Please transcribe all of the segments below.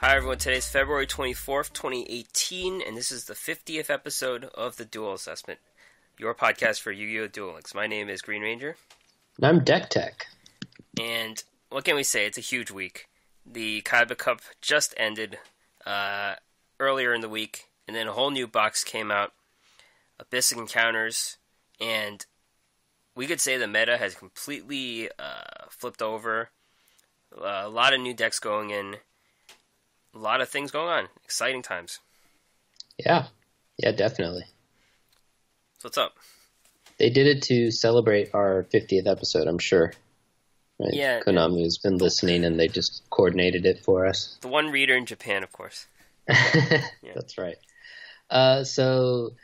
Hi everyone, today's February 24th, 2018, and this is the 50th episode of the Duel Assessment, your podcast for Yu-Gi-Oh! Duel Links. My name is Green Ranger. And I'm Deck Tech. And what can we say? It's a huge week. The Kaiba Cup just ended earlier in the week, and then a whole new box came out, Abyss Encounters, and we could say the meta has completely flipped over. A lot of new decks going in. A lot of things going on. Exciting times. Yeah, definitely. So what's up? They did it to celebrate our 50th episode, I'm sure. Right? Yeah. Konami has been listening, and they just coordinated it for us. The one reader in Japan, of course. Yeah. That's right. So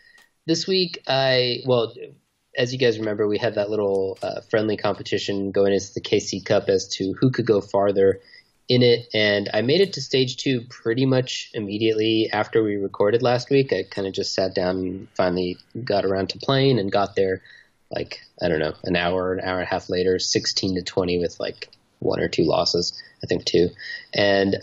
this week, as you guys remember, we had that little friendly competition going into the KC Cup as to who could go farther in it, and I made it to stage 2 pretty much immediately after we recorded last week. I kind of just sat down and finally got around to playing and got there an hour and a half later, 16-20 with like 1 or 2 losses, I think 2. And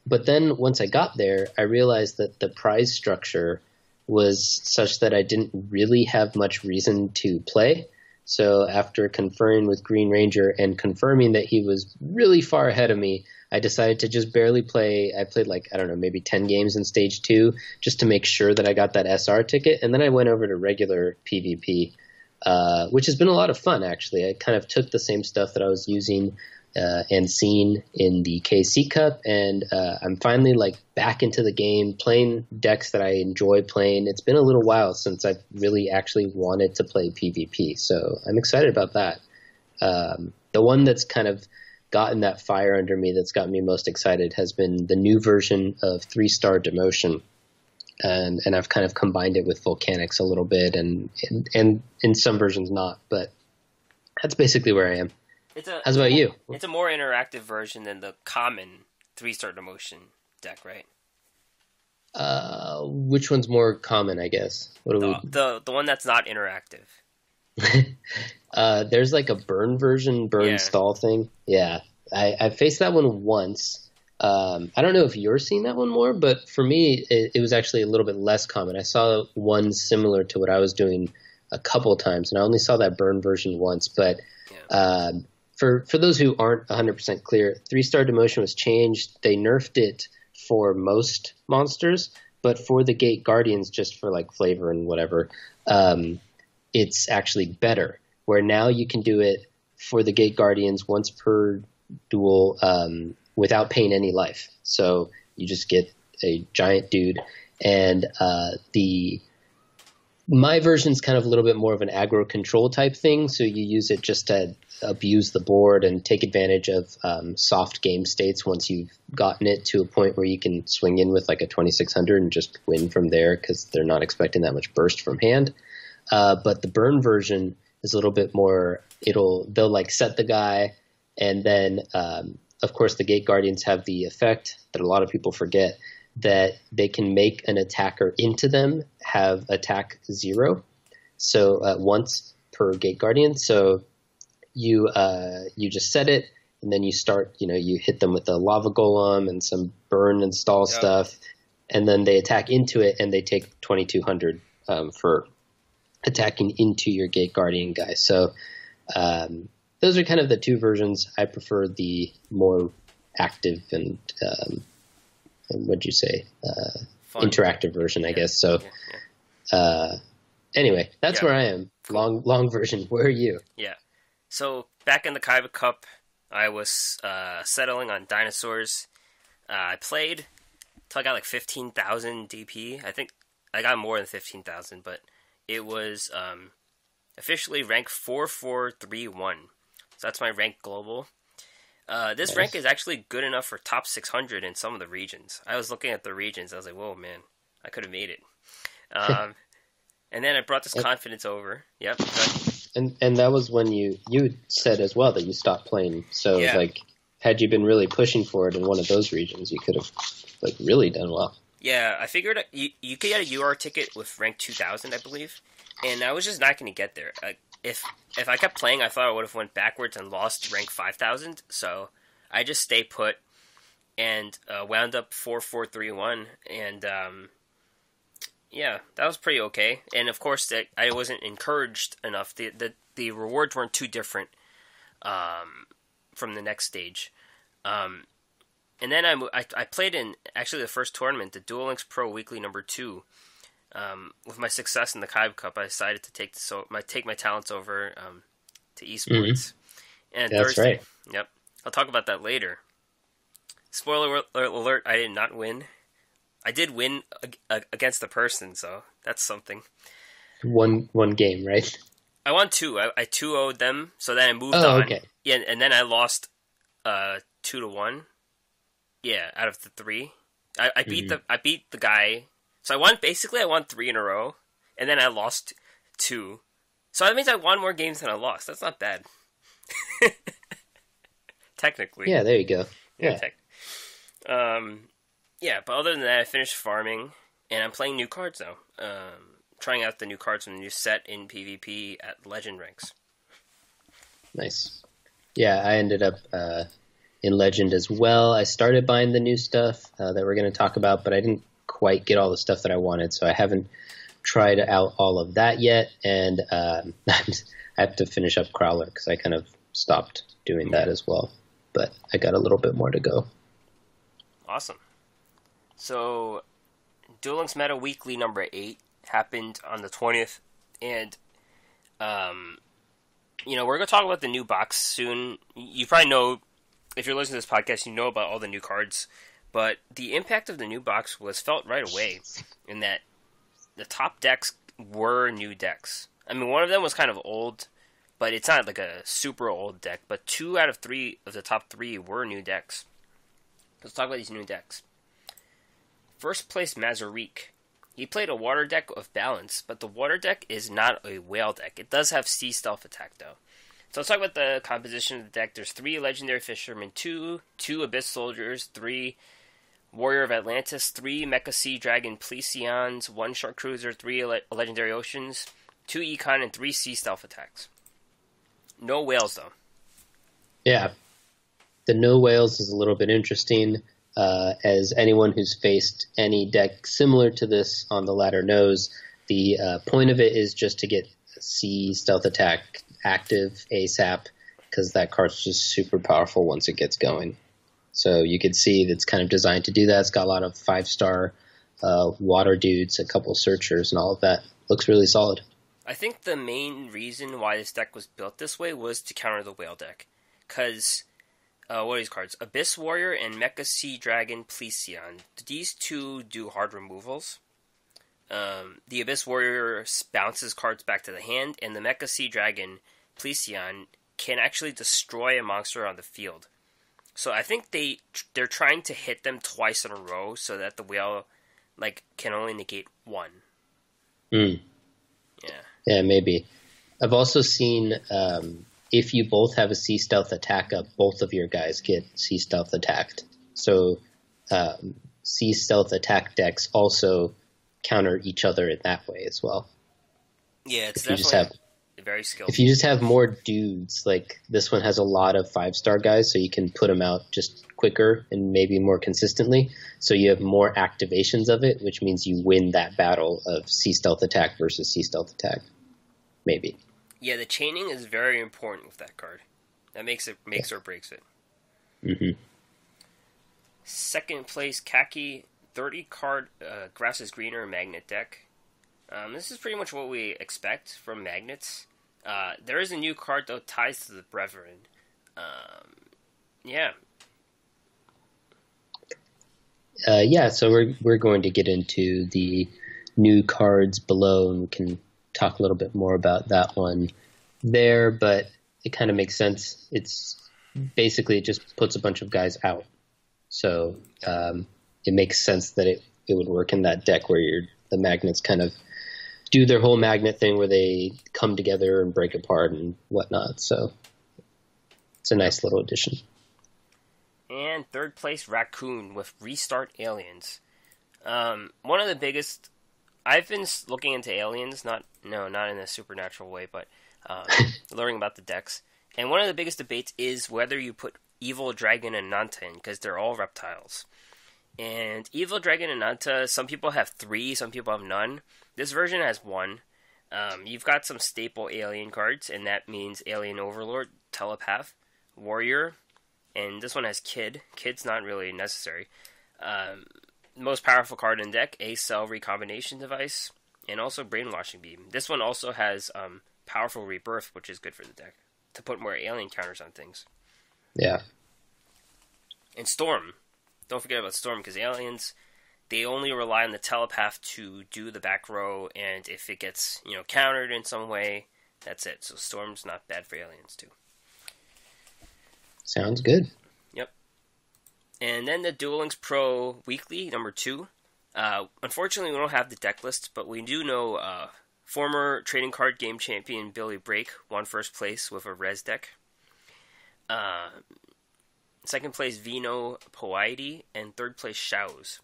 but then once I got there, I realized that the prize structure was such that I didn't really have much reason to play. So after conferring with Green Ranger and confirming that he was really far ahead of me, I decided to just barely play. I played maybe 10 games in stage 2 just to make sure that I got that SR ticket. And then I went over to regular PvP, which has been a lot of fun, actually. I kind of took the same stuff that I was using and seen in the KC Cup, and I'm finally back into the game, playing decks that I enjoy playing. It's been a little while since I've really actually wanted to play PvP, so I'm excited about that. The one that's kind of gotten that fire under me, that's got me most excited, has been the new version of 3-star demotion, and I've kind of combined it with volcanics a little bit, and in some versions not, but that's basically where I am. How's about you? It's a more interactive version than the common 3-star demotion deck, right? Which one's more common, I guess? The one that's not interactive. There's like a burn stall thing. Yeah, I faced that one once. I don't know if you're seeing that one more, but for me, it was actually a little bit less common. I saw one similar to what I was doing a couple times, and I only saw that burn version once, but For those who aren't 100% clear, 3-star demotion was changed. They nerfed it for most monsters, but for the Gate Guardians, just for flavor and whatever, it's actually better. Where now you can do it for the Gate Guardians once per duel without paying any life. So you just get a giant dude, and my version's kind of a little bit more of an aggro control type thing, so you use it just to abuse the board and take advantage of soft game states once you've gotten it to a point where you can swing in with a 2600 and just win from there because they're not expecting that much burst from hand. But the burn version is a little bit more, they'll set the guy, and then of course the Gate Guardians have the effect that a lot of people forget, that they can make an attacker into them have attack 0, so once per Gate Guardian. So you just set it, and then you start, you hit them with a lava golem and some burn and stall stuff, and then they attack into it, and they take 2200 for attacking into your Gate Guardian guy. So those are kind of the two versions. I prefer the more active and what'd you say? Interactive version, I guess. So, anyway, that's where I am. Long version. Where are you? Yeah. So, back in the Kaiba Cup, I was settling on dinosaurs. I played until I got 15,000 DP. I think I got more than 15,000, but it was officially rank 4431. So that's my rank global. This rank is actually good enough for top 600 in some of the regions. I was looking at the regions. I was like, whoa, man, I could have made it. And then I brought this confidence over. Yep. And that was when you said as well that you stopped playing. So, had you been really pushing for it in one of those regions, you could have, really done well. Yeah, I figured you could get a UR ticket with rank 2000, I believe. And I was just not going to get there. If I kept playing, I thought I would have went backwards and lost rank 5,000. So I just stay put, and wound up 4-4-3-1, and yeah, that was pretty okay. And of course, I wasn't encouraged enough. The rewards weren't too different from the next stage. And then I played in actually the first tournament, the Duel Links Pro Weekly number 2. With my success in the Kaiba Cup, I decided to take my talents over to esports. And that's Thursday, right. Yep, I'll talk about that later. Spoiler alert: I did not win. I did win against the person, so that's something. One game, right? I won 2. I 2-0'd them, so then I moved on. Okay. Yeah, and then I lost 2-1. Yeah, out of the 3. I beat the guy. So I won 3 in a row, and then I lost 2. So that means I won more games than I lost. That's not bad. Technically. Yeah, there you go. Yeah. Yeah, but other than that, I finished farming, and I'm playing new cards now. Trying out the new cards from the new set in PvP at Legend ranks. Nice. Yeah, I ended up in Legend as well. I started buying the new stuff that we're going to talk about, but I didn't quite get all the stuff that I wanted, so I haven't tried out all of that yet, and I have to finish up Crowler because I kind of stopped doing that as well, but I got a little bit more to go. Awesome. So, Duel Links Meta Weekly number 8 happened on the 20th, and we're going to talk about the new box soon. You probably know, if you're listening to this podcast, you know about all the new cards. But the impact of the new box was felt right away in that the top decks were new decks. I mean, one of them was kind of old, but it's not like a super old deck. But 2 out of 3 of the top 3 were new decks. Let's talk about these new decks. First place, Mazarique. He played a water deck of balance, but the water deck is not a whale deck. It does have sea stealth attack, though. So let's talk about the composition of the deck. There's 3 legendary fishermen, 2 abyss soldiers, 3 Warrior of Atlantis, 3 Mecha Sea Dragon Plesions, 1 Shark Cruiser, 3 Legendary Oceans, 2 Econ, and 3 Sea Stealth attacks. No whales, though. Yeah. The no whales is a little bit interesting, as anyone who's faced any deck similar to this on the ladder knows. The point of it is just to get Sea Stealth attack active ASAP, because that card's just super powerful once it gets going. So you can see that's kind of designed to do that. It's got a lot of 5-star water dudes, a couple searchers, and all of that. Looks really solid. I think the main reason why this deck was built this way was to counter the whale deck. Because, what are these cards? Abyss Warrior and Mecha Sea Dragon Plesion. These 2 do hard removals. The Abyss Warrior bounces cards back to the hand, and the Mecha Sea Dragon Plesion can actually destroy a monster on the field. So I think they're trying to hit them twice in a row so that the whale can only negate 1. Yeah. Yeah, maybe. I've also seen if you both have a Sea Stealth attack up, both of your guys get Sea Stealth attacked. So Sea Stealth attack decks also counter each other in that way as well. Yeah, it's definitely very skillful. If you just have more dudes, like this one has a lot of 5-star guys, so you can put them out just quicker and maybe more consistently. So you have more activations of it, which means you win that battle of Sea Stealth attack versus Sea Stealth attack. Maybe. Yeah, the chaining is very important with that card. That makes or breaks it. Mm-hmm. Second place, Kaki, 30 card Grass is Greener Magnet deck. This is pretty much what we expect from magnets. There is a new card, though, Ties to the Brethren. Yeah. So we're going to get into the new cards below, and we can talk a little bit more about that one there, but it kind of makes sense. It's basically, it just puts a bunch of guys out. So it makes sense that it would work in that deck where the magnets kind of do their whole magnet thing where they come together and break apart and whatnot. So it's a nice little addition. And third place, Raccoon with Restart Aliens. One of the biggest... I've been looking into aliens, not in a supernatural way, but learning about the decks. And one of the biggest debates is whether you put Evil Dragon and Nanta because they're all reptiles. And Evil Dragon and Nanta, some people have 3, some people have none. This version has 1. You've got some staple alien cards, and that means Alien Overlord, Telepath, Warrior, and this one has Kid. Kid's not really necessary. Most powerful card in deck, A-Cell Recombination Device, and also Brainwashing Beam. This one also has Powerful Rebirth, which is good for the deck, to put more alien counters on things. Yeah. And Storm. Don't forget about Storm, because aliens, they only rely on the Telepath to do the back row, and if it gets, countered in some way, that's it. So Storm's not bad for aliens, too. Sounds good. Yep. And then the Duel Links Pro Weekly, number 2. Unfortunately, we don't have the deck list, but we do know former trading card game champion Billy Brake won first place with a Res deck. Second place, Vino Poieti, and third place, Shao's.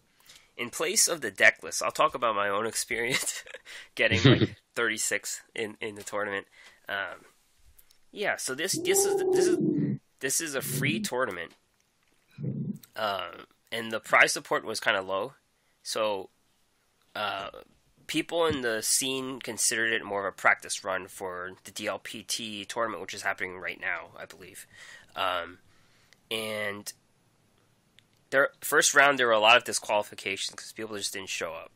In place of the deck list, I'll talk about my own experience getting like 36 in the tournament. So this is a free tournament, and the prize support was kind of low, so people in the scene considered it more of a practice run for the DLPT tournament, which is happening right now, I believe. And first round, there were a lot of disqualifications because people just didn't show up.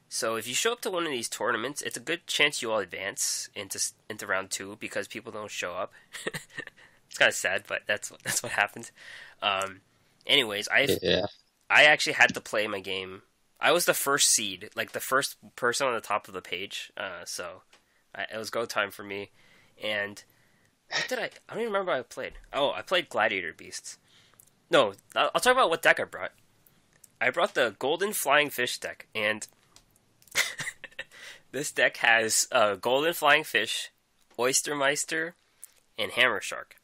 So if you show up to one of these tournaments, it's a good chance you will advance into round 2 because people don't show up. It's kind of sad, but that's what happened. Anyways, I actually had to play my game. I was the first seed, like the first person on the top of the page. So it was go time for me. And what did I don't even remember what I played. Oh, I played Gladiator Beasts. No, I'll talk about what deck I brought. I brought the Golden Flying Fish deck, and this deck has Golden Flying Fish, Oystermeister, and Hammer Shark.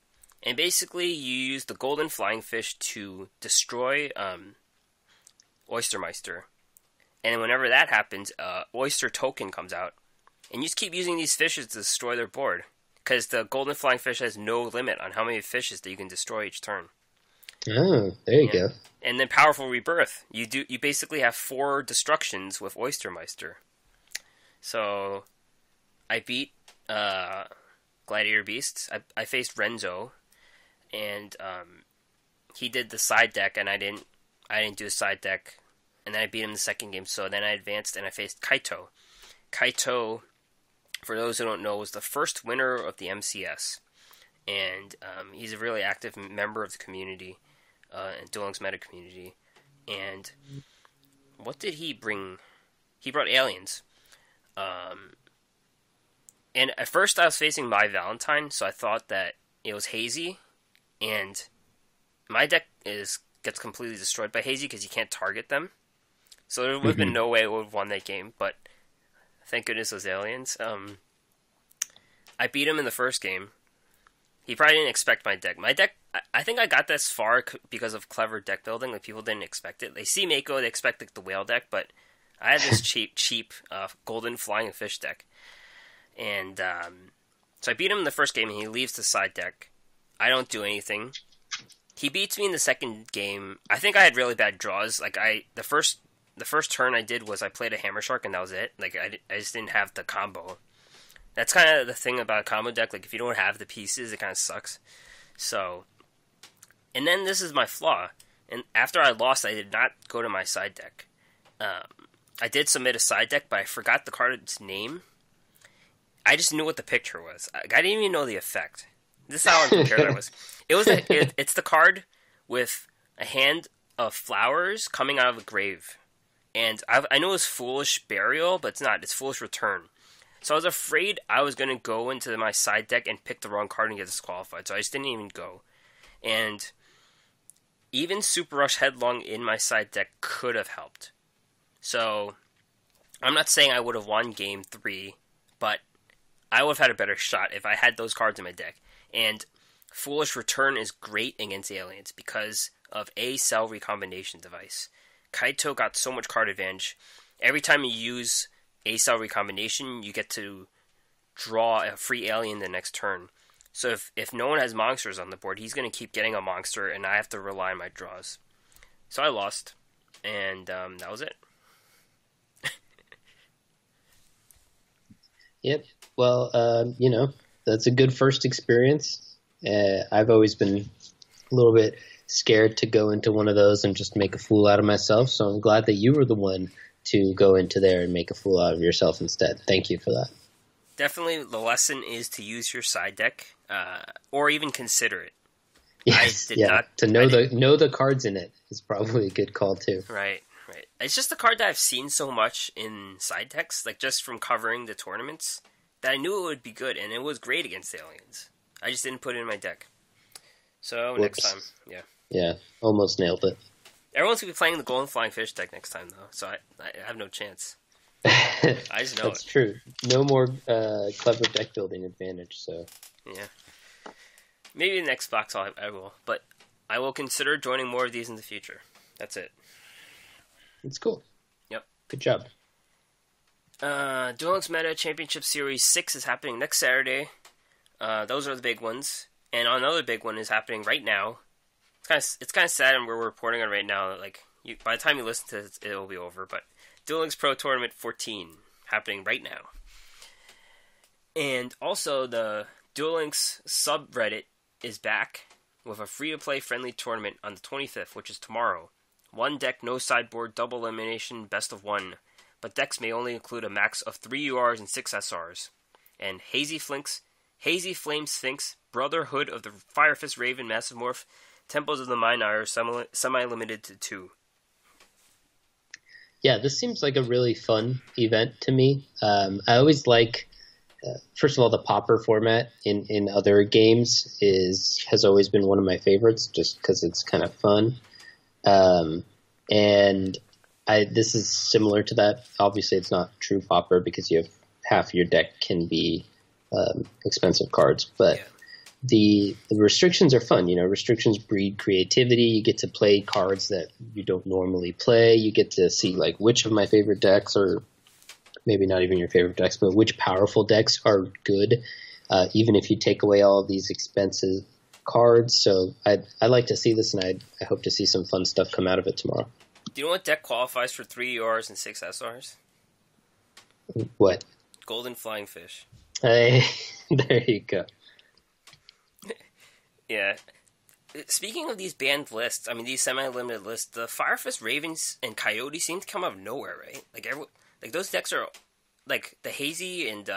And basically, you use the Golden Flying Fish to destroy Oystermeister. And whenever that happens, Oyster Token comes out. And you just keep using these fishes to destroy their board. Because the Golden Flying Fish has no limit on how many fishes that you can destroy each turn. Oh, there you go. And then Powerful Rebirth. You basically have 4 destructions with Oystermeister. So, I beat Gladiator Beasts. I faced Renzo, and he did the side deck, and I didn't do a side deck. And then I beat him in the second game. So then I advanced, and I faced Kaito. Kaito, for those who don't know, was the first winner of the MCS. And he's a really active member of the community, and Duel Links meta community. And what did he bring? He brought aliens. And at first I was facing My Valentine, so I thought that it was Hazy. And my deck gets completely destroyed by Hazy because you can't target them. So there would have been no way it would have won that game, but thank goodness it was aliens. I beat him in the first game. He probably didn't expect my deck. My deck, I think I got this far because of clever deck building. Like, people didn't expect it. They see Mako, they expect like the whale deck, but I had this cheap Golden Flying Fish deck. And so I beat him in the first game, and he leaves the side deck. I don't do anything. He beats me in the second game. I think I had really bad draws. Like, the first turn I did was I played a Hammer Shark, and that was it. Like, I just didn't have the combo. That's kind of the thing about a combo deck. Like, if you don't have the pieces, it kind of sucks. So, and then this is my flaw. And after I lost, I did not go to my side deck. I did submit a side deck, but I forgot the card's name. I just knew what the picture was. I didn't even know the effect. This is how unprepared I was. It's the card with a hand of flowers coming out of a grave. And I know it's Foolish Burial, but it's not. It's Foolish Return. So I was afraid I was going to go into my side deck and pick the wrong card and get disqualified. So I just didn't even go. And even Super Rush Headlong in my side deck could have helped. So I'm not saying I would have won game 3, but I would have had a better shot if I had those cards in my deck. And Foolish Return is great against aliens because of A-Cell Recombination Device. Kaito got so much card advantage. Every time you use A-Cell Recombination, you get to draw a free alien the next turn. So if no one has monsters on the board, he's going to keep getting a monster, and I have to rely on my draws. So I lost, and that was it. Yep. Well, that's a good first experience. I've always been a little bit scared to go into one of those and just make a fool out of myself. So I'm glad that you were the one to go into there and make a fool out of yourself instead. Thank you for that. Definitely the lesson is to use your side deck, or even consider it. Yes, to know the cards in it is probably a good call too. Right. It's just a card that I've seen so much in side decks, like just from covering the tournaments, that I knew it would be good, and it was great against aliens. I just didn't put it in my deck. So next time, yeah. Yeah, almost nailed it. Everyone's going to be playing the Golden Flying Fish deck next time, though, so I have no chance. I just know That's true. No more clever deck building advantage, so... Yeah. Maybe the next box I will, but I will consider joining more of these in the future. That's it. It's cool. Yep. Good job. Duel Links Meta Championship Series 6 is happening next Saturday. Those are the big ones. And another big one is happening right now. It's kind of sad, and we're reporting on it right now. Like, by the time you listen to it, it'll be over. But Duel Links Pro Tournament 14 happening right now. And also, the Duel Links subreddit is back with a free-to-play friendly tournament on the 25th, which is tomorrow. One deck, no sideboard, double elimination, best of one. But decks may only include a max of 3 URs and 6 SRs. And Hazy Flame Sphinx, Brotherhood of the Firefist Raven Massive Morph, Temples of the Mind are semi-limited to 2. Yeah, this seems like a really fun event to me. I always like, first of all, the popper format in other games has always been one of my favorites, just because it's kind of fun. And this is similar to that. Obviously, it's not true popper because you have half your deck can be expensive cards, but the restrictions are fun. Restrictions breed creativity. You get to play cards that you don't normally play. You get to see like which of my favorite decks, or maybe not even your favorite decks, but which powerful decks are good, even if you take away all of these expensive cards. So I like to see this, and I hope to see some fun stuff come out of it tomorrow. Do you know what deck qualifies for 3 URs and 6 SRs? What? Golden Flying Fish. Hey, there you go. Yeah. Speaking of these banned lists, these semi-limited lists, the Firefist Ravens and Coyote seem to come out of nowhere, right? Like those decks are, like, the Hazy and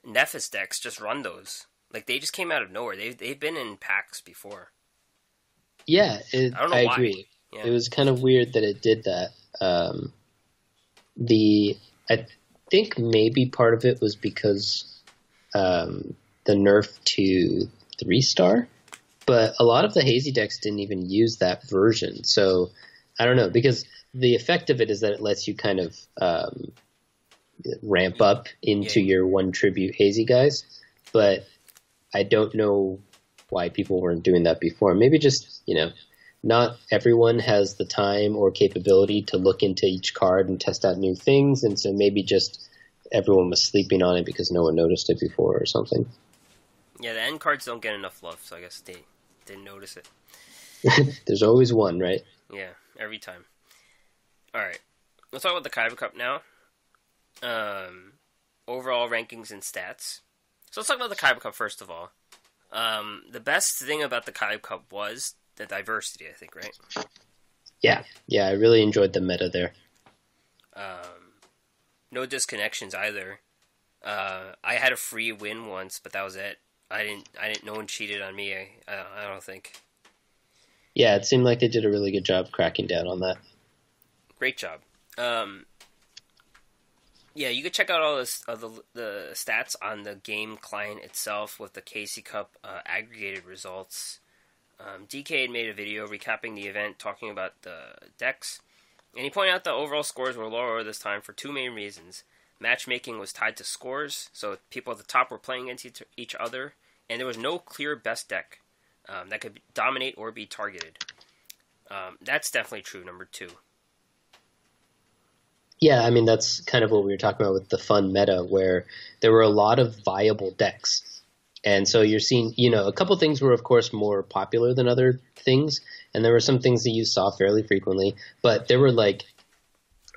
Nephis decks just run those. Like, they just came out of nowhere. They've been in packs before. Yeah, I don't know why. Agree. Yeah. It was kind of weird that it did that. I think maybe part of it was because the nerf to 3-star, but a lot of the Hazy decks didn't even use that version. So I don't know, because the effect of it is that it lets you kind of ramp up into your one tribute Hazy guys, but I don't know why people weren't doing that before. Maybe just, not everyone has the time or capability to look into each card and test out new things, and so maybe just everyone was sleeping on it because no one noticed it before or something. Yeah, the end cards don't get enough love, so I guess they didn't notice it. There's always one, right? Yeah, every time. Alright, let's talk about the Kaiba Cup now. Overall rankings and stats. So let's talk about the Kaiba Cup first of all. The best thing about the Kaiba Cup was the diversity, I think, right? Yeah, I really enjoyed the meta there. No disconnections either. I had a free win once, but that was it. I didn't. No one cheated on me. I don't think. Yeah, it seemed like they did a really good job cracking down on that. Great job. Yeah, you could check out all this, the stats on the game client itself with the KC Cup aggregated results. DK had made a video recapping the event, talking about the decks, and he pointed out the overall scores were lower this time for 2 main reasons. Matchmaking was tied to scores, so people at the top were playing against each other, and there was no clear best deck that could dominate or be targeted. That's definitely true, number 2. Yeah, that's kind of what we were talking about with the fun meta, where there were a lot of viable decks. And so you're seeing, a couple things were, of course, more popular than other things. And there were some things that you saw fairly frequently. But there were like,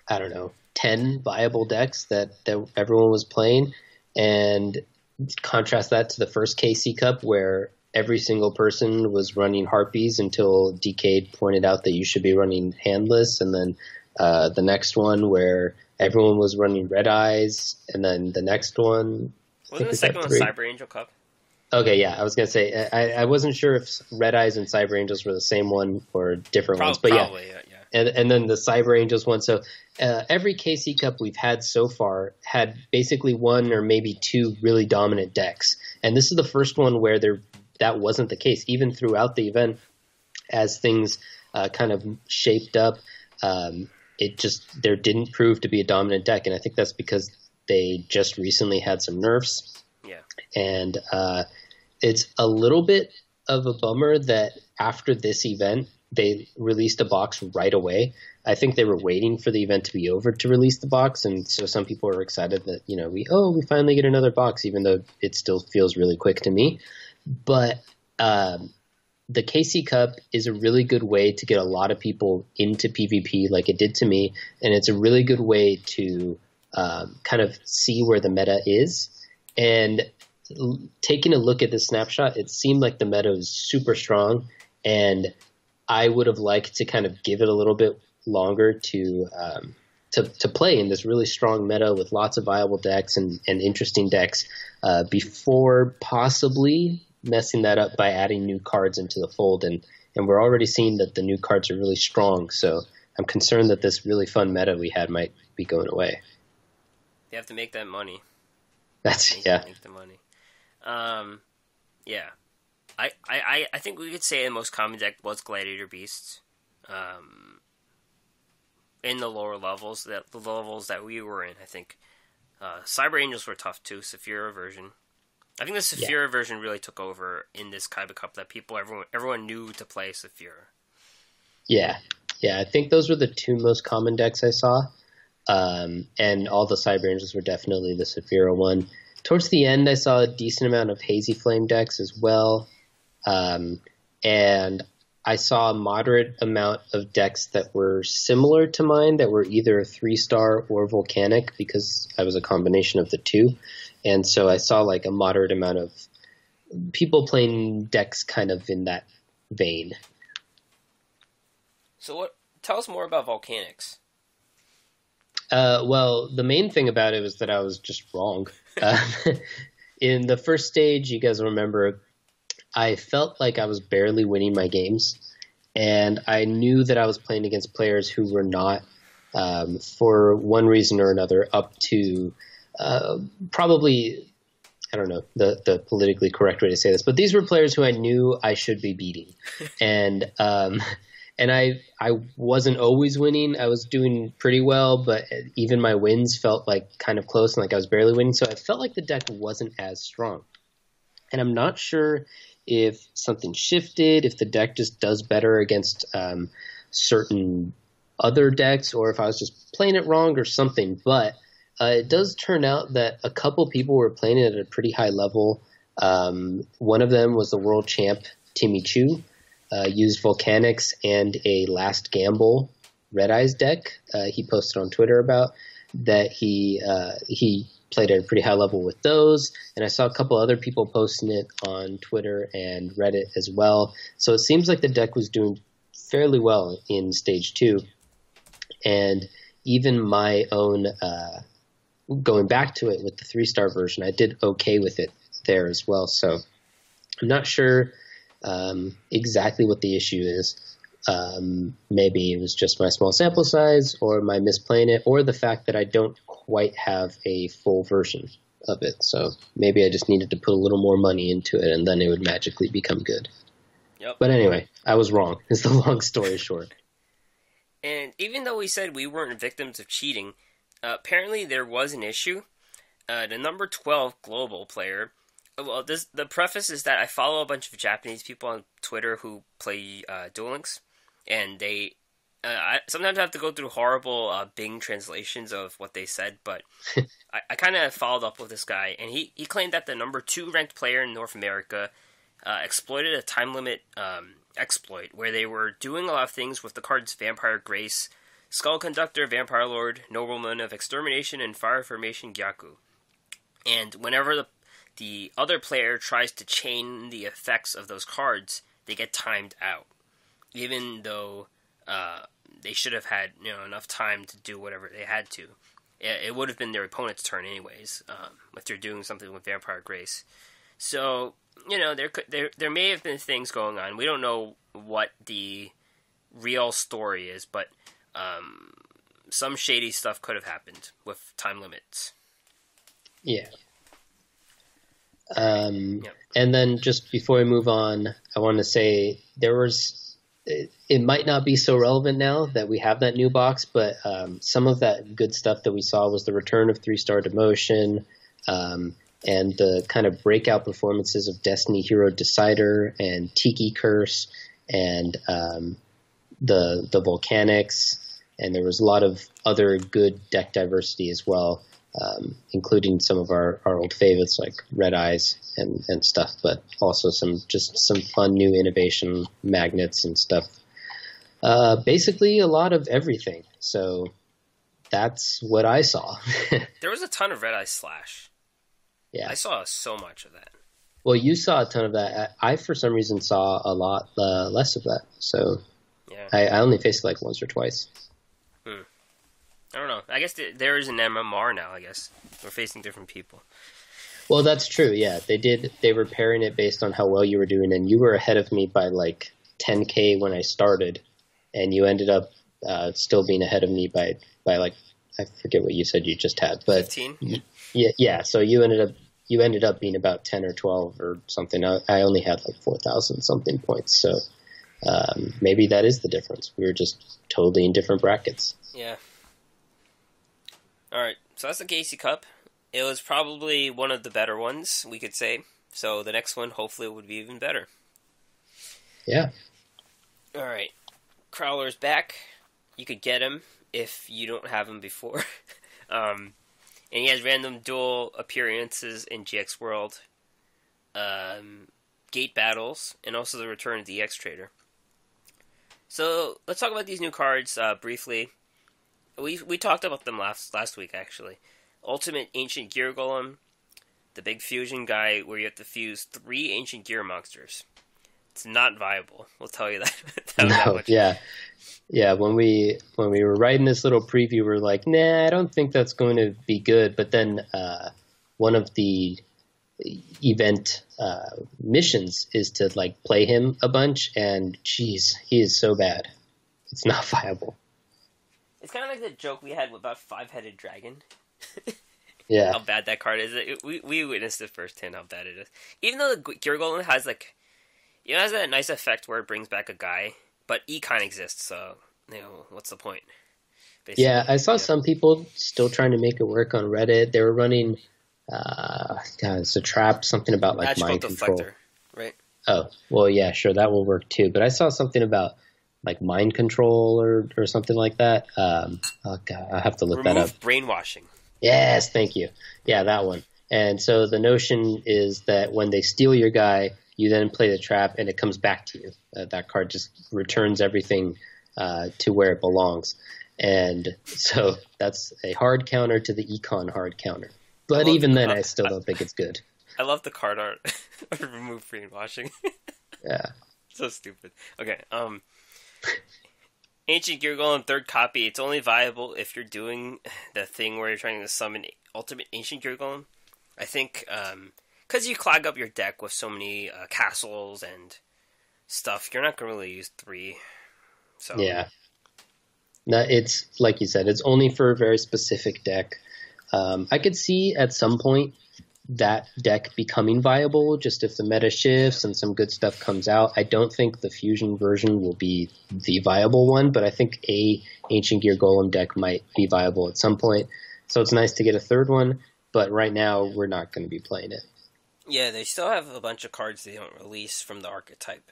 I don't know, 10 viable decks that everyone was playing. And contrast that to the first KC Cup where every single person was running Harpies until Decade pointed out that you should be running Handless. And then the next one where everyone was running Red Eyes. And then the next one... Wasn't the second one Cyber Angel Cup? Okay, yeah, I was going to say, I wasn't sure if Red Eyes and Cyber Angels were the same one or different ones, but probably, yeah. And then the Cyber Angels one. So every KC Cup we've had so far had basically one or maybe two really dominant decks. And this is the first one where that wasn't the case. Even throughout the event, as things kind of shaped up, there didn't prove to be a dominant deck. And I think that's because they just recently had some nerfs. Yeah. And it's a little bit of a bummer that after this event, they released a box right away. I think they were waiting for the event to be over to release the box. And so some people are excited that, we finally get another box, even though it still feels really quick to me. But the KC Cup is a really good way to get a lot of people into PvP like it did to me. And it's a really good way to kind of see where the meta is. And taking a look at this snapshot, it seemed like the meta was super strong, and I would have liked to kind of give it a little bit longer to play in this really strong meta with lots of viable decks and interesting decks before possibly messing that up by adding new cards into the fold. And we're already seeing that the new cards are really strong, so I'm concerned that this really fun meta we had might be going away. They have to make that money. Make the money. Yeah. I think we could say the most common deck was Gladiator Beasts. In the lower levels, the levels that we were in, I think Cyber Angels were tough too. Saphira version. I think the Saphira version really took over in this Kaiba Cup. That everyone knew to play Saphira. Yeah. I think those were the two most common decks I saw. And all the Cyber Angels were definitely the Saphira one. Towards the end, I saw a decent amount of Hazy Flame decks as well. And I saw a moderate amount of decks that were similar to mine that were either 3-star or Volcanic because I was a combination of the two. And so I saw like a moderate amount of people playing decks kind of in that vein. So tell us more about Volcanics. Well, the main thing about it was that I was just wrong. In the first stage, you guys remember, I felt like I was barely winning my games, and I knew that I was playing against players who were not, for one reason or another, up to probably, I don't know the politically correct way to say this, but these were players who I knew I should be beating. And I wasn't always winning. I was doing pretty well, but even my wins felt like kind of close and like I was barely winning. So I felt like the deck wasn't as strong. And I'm not sure if something shifted, if the deck just does better against certain other decks, or if I was just playing it wrong or something. But it does turn out that a couple people were playing it at a pretty high level. One of them was the world champ, Timmy Chu. Used Volcanics and a Last Gamble Red Eyes deck. He posted on Twitter about that he played at a pretty high level with those, and I saw a couple other people posting it on Twitter and Reddit as well. So it seems like the deck was doing fairly well in Stage 2, and even my own going back to it with the 3-star version, I did okay with it there as well. So I'm not sure exactly what the issue is. Maybe it was just my small sample size, or my misplaying it, or the fact that I don't quite have a full version of it. So maybe I just needed to put a little more money into it, and then it would magically become good. Yep. But anyway, I was wrong, is the long story short. And even though we said we weren't victims of cheating, apparently there was an issue. The number 12 global player. Well, the preface is that I follow a bunch of Japanese people on Twitter who play Duel Links, and they sometimes I have to go through horrible Bing translations of what they said, but I kind of followed up with this guy, and he claimed that the number 2 ranked player in North America exploited a time limit exploit where they were doing a lot of things with the cards Vampire Grace, Skull Conductor, Vampire Lord, Nobleman of Extermination, and Fire Formation Gyaku. And whenever the other player tries to chain the effects of those cards, they get timed out, even though they should have had enough time to do whatever they had to. It would have been their opponent's turn anyways, if they're doing something with Vampire Grace. So there may have been things going on. We don't know what the real story is, but some shady stuff could have happened with time limits. Yeah. And then just before we move on, I want to say it might not be so relevant now that we have that new box, but some of that good stuff that we saw was the return of 3-star demotion, and the kind of breakout performances of Destiny Hero Decider and Tiki Curse and the Volcanics, and there was a lot of other good deck diversity as well, including some of our old favorites like Red Eyes and stuff, but also some fun new innovation magnets and stuff. Basically a lot of everything. So that's what I saw. There was a ton of Red Eye Slash. Yeah. I saw so much of that. Well, you saw a ton of that. I for some reason saw a lot less of that. So yeah. I only faced like once or twice. I don't know. I guess there is an MMR now, I guess. We're facing different people. Well, that's true, yeah. They were pairing it based on how well you were doing, and you were ahead of me by like 10K when I started, and you ended up still being ahead of me by like, I forget what you said you just had. But 15? Yeah, so you ended up being about 10 or 12 or something. I only had like 4,000 something points, so maybe that is the difference. We were just totally in different brackets. Yeah. Alright, so that's the Casey Cup. It was probably one of the better ones, we could say. So the next one, hopefully, would be even better. Yeah. Alright. Crowler's back. You could get him if you don't have him before. And he has random dual appearances in GX World, gate battles, and also the return of the EX Trader. So let's talk about these new cards briefly. We talked about them last week, actually. Ultimate Ancient Gear Golem, the big fusion guy where you have to fuse 3 Ancient Gear monsters. It's not viable, we'll tell you that. No, yeah. When we were writing this little preview, we were like, nah, I don't think that's going to be good. But then one of the event missions is to like play him a bunch, and geez, he is so bad. It's not viable. It's kind of like the joke we had about 5-headed dragon. Yeah. How bad that card is. We witnessed it firsthand how bad it is. Even though the Gear Golem has like, it has that nice effect where it brings back a guy, but Econ exists, so what's the point? Basically, yeah, I saw some people still trying to make it work on Reddit. They were running, it's a trap, something about like Magical mind control. Deflector, right? Oh, well, yeah, sure, that will work too. But I saw something about like mind control or something like that. Oh god, I have to look that up. Remove brainwashing. Yes, thank you. Yeah, that one. And so the notion is that when they steal your guy, you then play the trap, and it comes back to you. That card just returns everything to where it belongs. And so that's a hard counter to the Econ hard counter. But even then, I still don't think it's good. I love the card art. Remove brainwashing. Yeah. So stupid. Okay, Ancient Gear Golem 3rd copy. It's only viable if you're doing the thing where you're trying to summon Ultimate Ancient Gear Golem. I think, because you clog up your deck with so many castles and stuff, you're not going to really use 3. So yeah. No, it's, like you said, it's only for a very specific deck. I could see at some point that deck becoming viable, just if the meta shifts and some good stuff comes out. I don't think the fusion version will be the viable one, but I think a Ancient Gear Golem deck might be viable at some point. So it's nice to get a 3rd one, but right now we're not going to be playing it. Yeah, they still have a bunch of cards they don't release from the archetype.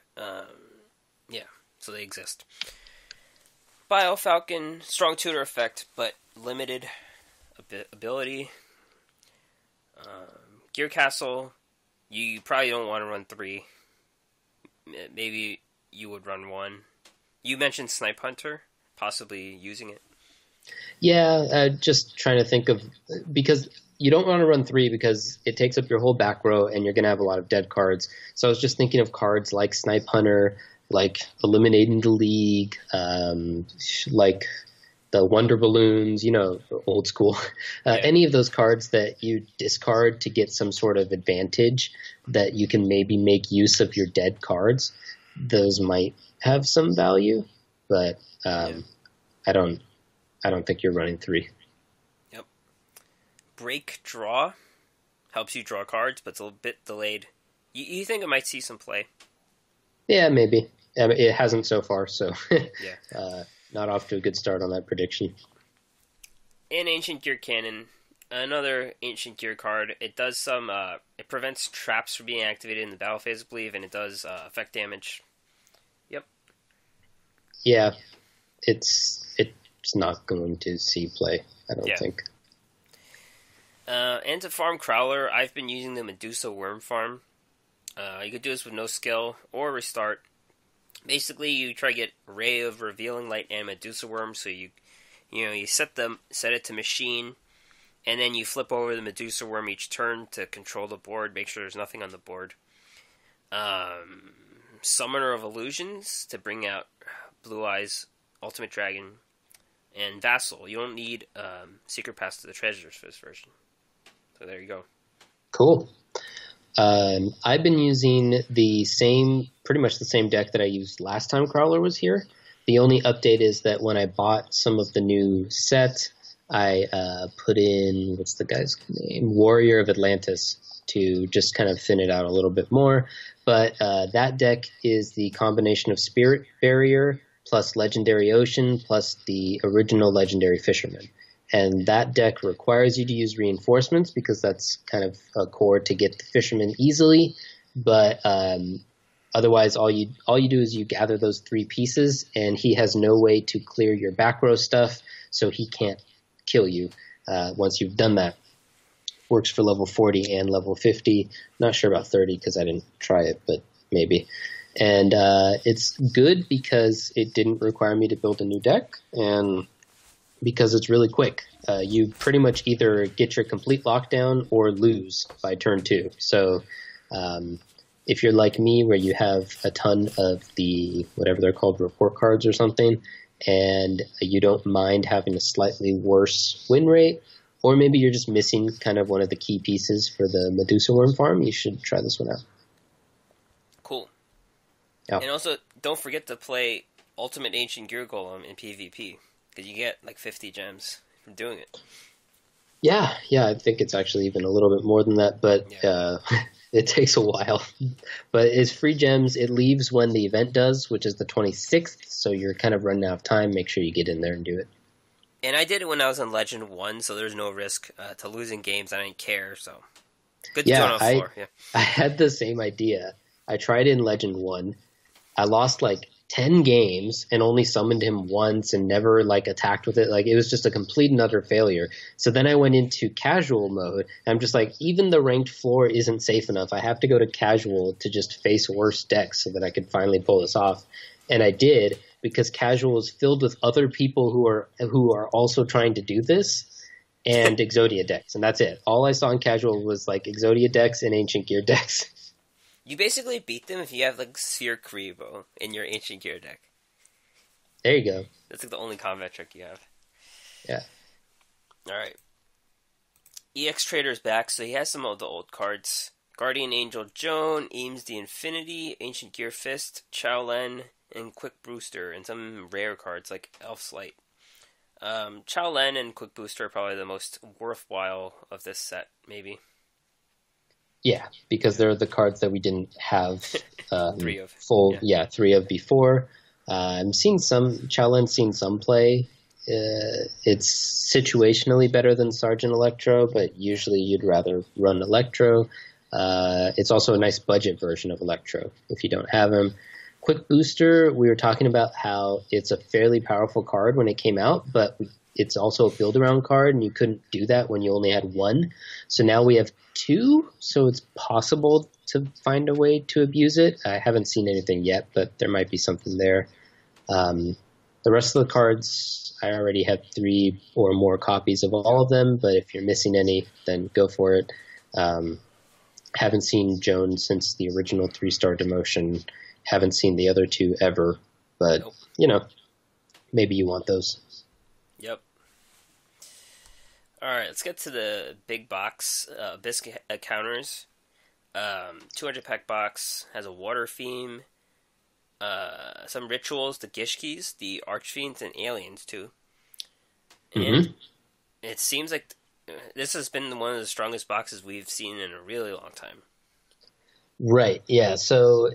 Yeah, so they exist. Bio Falcon, strong tutor effect, but limited ability. Gear Castle, you probably don't want to run 3. Maybe you would run 1. You mentioned Snipe Hunter, possibly using it. Yeah, just trying to think of, because you don't want to run 3 because it takes up your whole back row and you're going to have a lot of dead cards. So I was just thinking of cards like Snipe Hunter, like Eliminating the League, like the Wonder Balloons, old school. Any of those cards that you discard to get some sort of advantage that you can maybe make use of your dead cards, those might have some value, but I don't think you're running 3. Yep. Break Draw helps you draw cards, but it's a little bit delayed. You think it might see some play? Yeah, maybe. It hasn't so far, so not off to a good start on that prediction. And Ancient Gear Cannon, another Ancient Gear card. It does some. It prevents traps from being activated in the battle phase, I believe, and it does effect damage. Yep. Yeah, it's not going to see play, I don't think. And to farm Crowler, I've been using the Medusa Worm farm. You could do this with no skill or restart. Basically, you try to get Ray of Revealing Light and Medusa Worm, so you set it to machine, and then you flip over the Medusa Worm each turn to control the board, make sure there's nothing on the board. Summoner of Illusions to bring out Blue Eyes, Ultimate Dragon, and Vassal. You don't need Secret Pass to the Treasures for this version. So there you go. Cool. I've been using pretty much the same deck that I used last time Crowler was here. The only update is that when I bought some of the new set, I put in, what's the guy's name? Warrior of Atlantis to just kind of thin it out a little bit more. But that deck is the combination of Spirit Barrier plus Legendary Ocean plus the original Legendary Fisherman. And that deck requires you to use reinforcements because that's kind of a core to get the fisherman easily. But otherwise, all you do is you gather those 3 pieces, and he has no way to clear your back row stuff, so he can't kill you once you've done that. Works for level 40 and level 50. Not sure about 30 because I didn't try it, but maybe. And it's good because it didn't require me to build a new deck, and because it's really quick. You pretty much either get your complete lockdown or lose by turn 2. So if you're like me where you have a ton of the, whatever they're called, report cards or something, and you don't mind having a slightly worse win rate, or maybe you're just missing kind of one of the key pieces for the Medusa Worm farm, you should try this one out. Cool. Yeah. And also, don't forget to play Ultimate Ancient Gear Golem in PvP. Because you get like 50 gems from doing it. Yeah, I think it's actually even a little bit more than that, but it takes a while. But it's free gems. It leaves when the event does, which is the 26th, so you're kind of running out of time. Make sure you get in there and do it. And I did it when I was on Legend 1, so there's no risk to losing games. I didn't care, so good to do it on the floor. I had the same idea. I tried in Legend 1. I lost like 10 games and only summoned him once and never attacked with it. It was just a complete and utter failure. So then I went into casual mode, and I'm just even the ranked floor isn't safe enough. I have to go to casual to just face worse decks so that I could finally pull this off. And I did, because casual is filled with other people who are also trying to do this, and Exodia decks, and that's it. All I saw in casual was Exodia decks and Ancient Gear decks. You basically beat them if you have Sphere Karibo in your Ancient Gear deck. There you go. That's the only combat trick you have. Yeah. Alright. EX Trader's back, so he has some of the old cards. Guardian Angel Joan, Ames the Infinity, Ancient Gear Fist, Chao Len, and Quick Booster, and some rare cards like Elf's Light. Chao Len and Quick Booster are probably the most worthwhile of this set, maybe. Yeah, because they're the cards that we didn't have 3 of. 3 of before. I'm seeing Chowlin's seen some play. It's situationally better than Sergeant Electro, but usually you'd rather run Electro. It's also a nice budget version of Electro if you don't have him. Quick Booster, we were talking about how it's a fairly powerful card when it came out, but it's also a build-around card, and you couldn't do that when you only had one. So now we have two, so it's possible to find a way to abuse it. I haven't seen anything yet, but there might be something there. The rest of the cards, I already have 3 or more copies of all of them, but if you're missing any, then go for it. Haven't seen Joan since the original 3-star demotion. Haven't seen the other 2 ever, but, maybe you want those. Yep. All right, let's get to the big box biscuit counters. 200-pack box has a water theme, some rituals, the Gishkis, the Archfiends, and aliens, too. And it seems like this has been one of the strongest boxes we've seen in a really long time. Right, yeah. So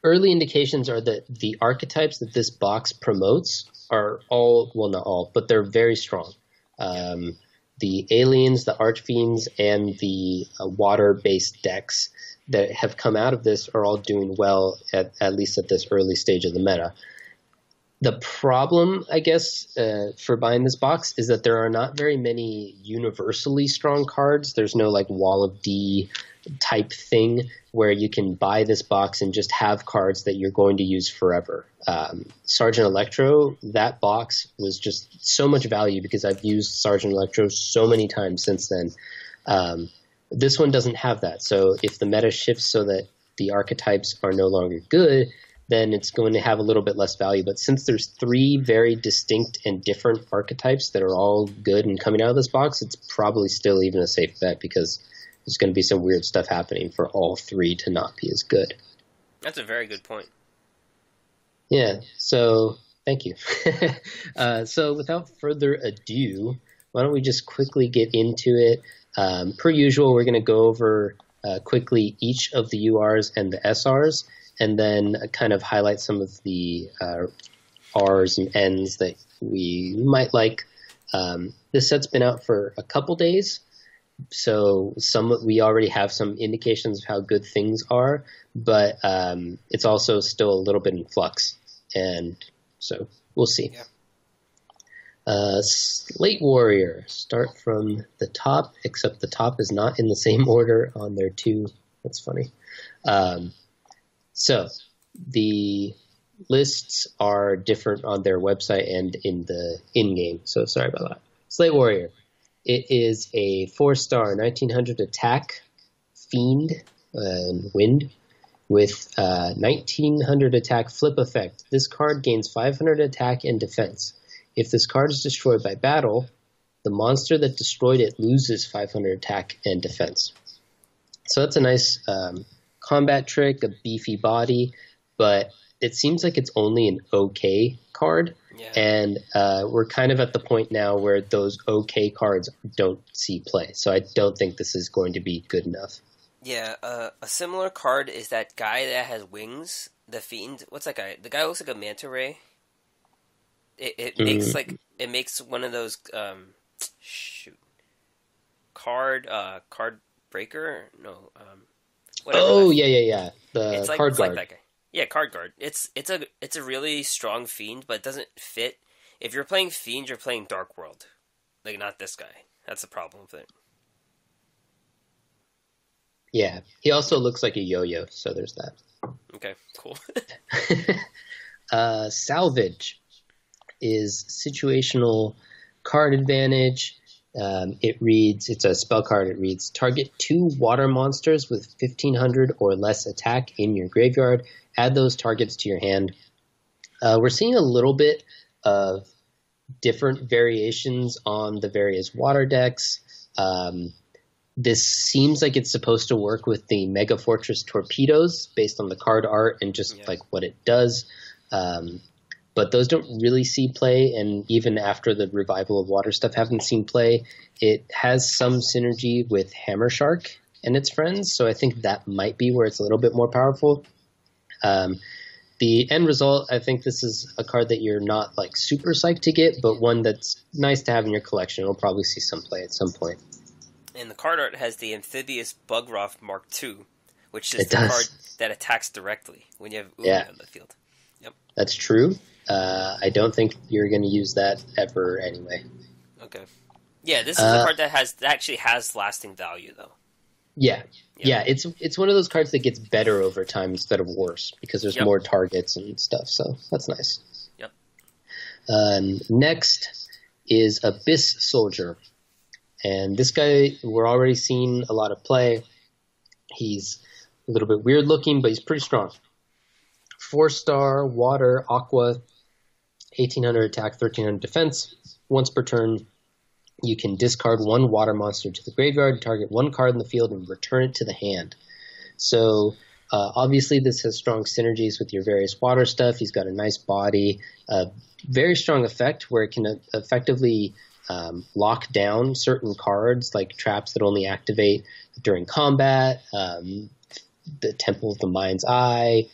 early indications are that the archetypes that this box promotes are all, well, not all, but they're very strong. The aliens, the Archfiends, and the water-based decks that have come out of this are all doing well, at least at this early stage of the meta. The problem, I guess, for buying this box is that there are not very many universally strong cards. There's no like Wall of D type thing where you can buy this box and just have cards that you're going to use forever. Sergeant Electro, that box was just so much value because I've used Sergeant Electro so many times since then. This one doesn't have that. So if the meta shifts so that the archetypes are no longer good, then it's going to have a little bit less value. But since there's 3 very distinct and different archetypes that are all good and coming out of this box, it's probably still even a safe bet because there's going to be some weird stuff happening for all 3 to not be as good. That's a very good point. Yeah, so thank you. So without further ado, why don't we just quickly get into it. Per usual, we're going to go over quickly each of the URs and the SRs, and then kind of highlight some of the Rs and Ns that we might like. This set's been out for a couple days, so we already have some indications of how good things are, but it's also still a little bit in flux, and so we'll see. Yeah. Slate Warrior, start from the top, except the top is not in the same order on their 2. That's funny. So the lists are different on their website and in the in-game, so sorry about that. Slate Warrior. It is a 4-star 1900 attack fiend and wind with 1900 attack flip effect. This card gains 500 attack and defense. If this card is destroyed by battle, the monster that destroyed it loses 500 attack and defense. So that's a nice combat trick, a beefy body, but it seems like it's only an okay card. Yeah. And we're kind of at the point now where those okay cards don't see play. So I don't think this is going to be good enough. Yeah, a similar card is that guy that has wings, the Fiend. What's that guy? The guy looks like a manta ray. It makes like it makes one of those card breaker. No, whatever. Oh yeah. The like, card guard. Like that guy. Yeah, card guard. It's a really strong fiend, but it doesn't fit. If you're playing fiend, you're playing Dark World, like not this guy. That's the problem with it. Yeah, he also looks like a yo-yo, so there's that. Okay, cool. Salvage is situational card advantage. It's a spell card. It reads, target 2 water monsters with 1500 or less attack in your graveyard. Add those targets to your hand. We're seeing a little bit of different variations on the various water decks. This seems like it's supposed to work with the Mega Fortress torpedoes based on the card art and just like what it does. But those don't really see play, and even after the revival of water stuff haven't seen play. It has some synergy with Hammer Shark and its friends, so I think that might be where it's a little bit more powerful. The end result, I think this is a card that you're not like super psyched to get, but one that's nice to have in your collection. It'll probably see some play at some point. And the card art has the Amphibious Bugroth Mark II, which is the card that attacks directly when you have Umi on the field. Yep. That's true. I don't think you're going to use that ever anyway. Okay. Yeah, this is a card that actually has lasting value, though. Yeah. It's one of those cards that gets better over time instead of worse because there's more targets and stuff. So that's nice. Yep. Next is Abyss Soldier, and this guy we're already seeing a lot of play. He's a little bit weird looking, but he's pretty strong. 4-star, water, aqua, 1800 attack, 1300 defense. Once per turn, you can discard one water monster to the graveyard, target one card in the field, and return it to the hand. So obviously this has strong synergies with your various water stuff. He's got a nice body, very strong effect where it can effectively lock down certain cards like traps that only activate during combat, the Temple of the Mind's Eye,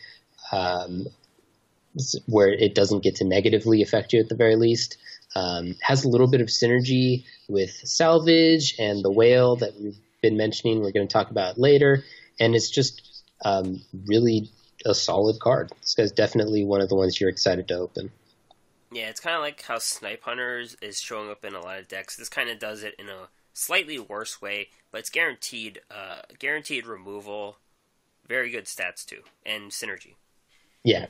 where it doesn't get to negatively affect you at the very least. Has a little bit of synergy with Salvage and the Whale that we've been mentioning. We're going to talk about later. And it's just really a solid card. This guy's definitely one of the ones you're excited to open. Yeah, it's kind of like how Snipe Hunters is showing up in a lot of decks. This kind of does it in a slightly worse way, but it's guaranteed removal, very good stats too, and synergy. Yeah,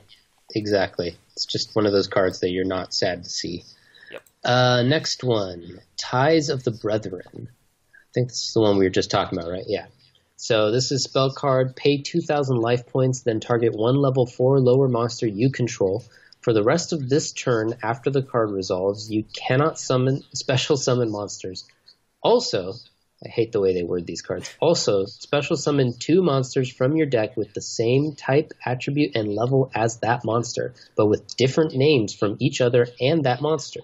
exactly. It's just one of those cards that you're not sad to see. Yep. Next one, Ties of the Brethren. I think this is the one we were just talking about, right? Yeah. So this is spell card, pay 2,000 life points, then target one level 4 lower monster you control. For the rest of this turn, after the card resolves, you cannot special summon monsters. Also, I hate the way they word these cards. Also, special summon 2 monsters from your deck with the same type, attribute, and level as that monster, but with different names from each other and that monster.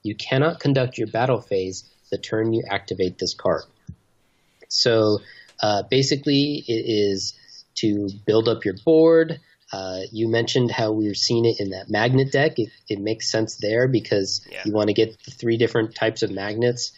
You cannot conduct your battle phase the turn you activate this card. So basically, it is to build up your board. You mentioned how we were seeing it in that magnet deck. It makes sense there because you want to get the 3 different types of magnets.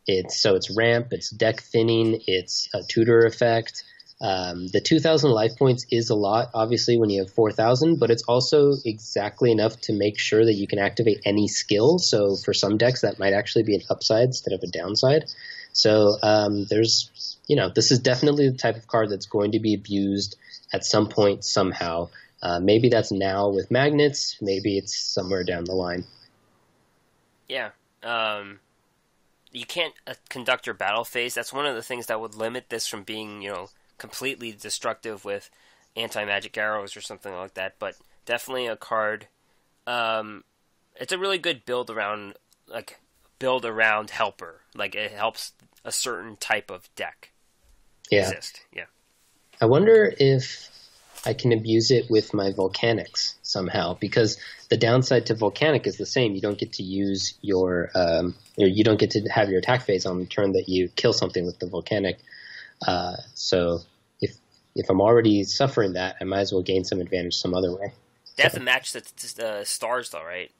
It's ramp, it's deck thinning, it's a tutor effect. The 2,000 life points is a lot, obviously, when you have 4,000, but it's also exactly enough to make sure that you can activate any skill. So for some decks, that might actually be an upside instead of a downside. So this is definitely the type of card that's going to be abused at some point somehow. Maybe that's now with magnets. Maybe it's somewhere down the line. Yeah. You can't conduct your battle phase. That's one of the things that would limit this from being, completely destructive with anti-magic arrows or something like that. But definitely a card. It's a really good build around helper. Like it helps a certain type of deck exist. Yeah. I wonder if I can abuse it with my Volcanics somehow, because the downside to Volcanic is the same. You don't get to use or you don't get to have your attack phase on the turn that you kill something with the Volcanic. So if I'm already suffering that, I might as well gain some advantage some other way. They have to match the stars, though, right?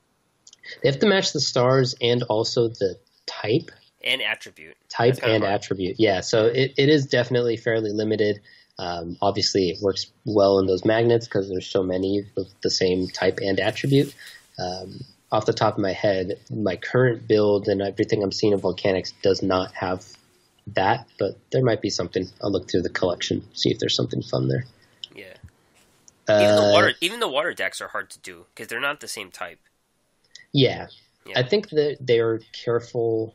They have to match the stars and also the type. And attribute. Type and attribute, yeah. So it is definitely fairly limited. Obviously, it works well in those magnets because there's so many of the same type and attribute. Off the top of my head, my current build and everything I'm seeing in Volcanics does not have that, but there might be something. I'll look through the collection, see if there's something fun there. Yeah. Even the water decks are hard to do because they're not the same type. Yeah. I think that they're careful.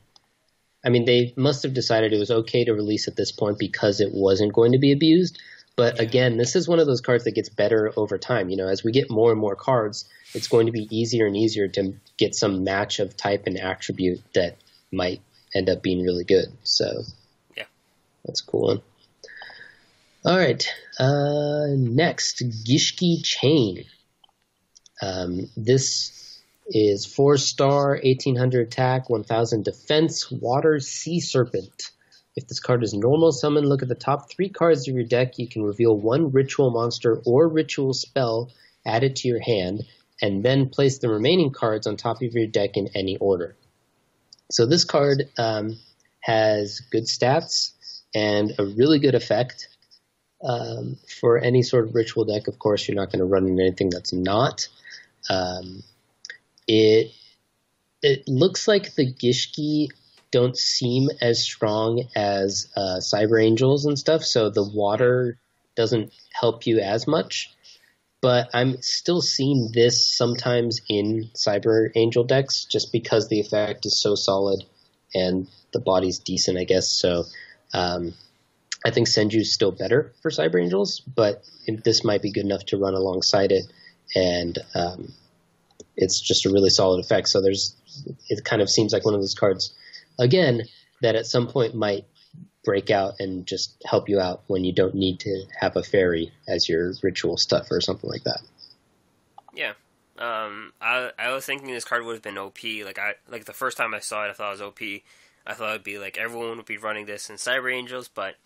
I mean, they must have decided it was okay to release at this point because it wasn't going to be abused. But again, this is one of those cards that gets better over time. As we get more and more cards, it's going to be easier and easier to get some match of type and attribute that might end up being really good. So that's cool. All right. Next, Gishki Chain. This is 4-star, 1800 attack, 1000 defense, water sea serpent. If this card is normal summon, look at the top 3 cards of your deck. You can reveal 1 ritual monster or ritual spell, add it to your hand, and then place the remaining cards on top of your deck in any order. So this card has good stats and a really good effect. For any sort of ritual deck, of course, you're not going to run in anything that's not. It looks like the Gishki don't seem as strong as Cyber Angels and stuff, so the water doesn't help you as much. But I'm still seeing this sometimes in Cyber Angel decks just because the effect is so solid and the body's decent, I guess. So I think Senju's still better for Cyber Angels, but this might be good enough to run alongside it. And it's just a really solid effect. So it kind of seems like one of those cards, again, that at some point might break out and just help you out when you don't need to have a fairy as your ritual stuff or something like that. Yeah. I was thinking this card would have been OP. Like the first time I saw it, I thought it was OP. I thought it would be like everyone would be running this in Cyber Angels, but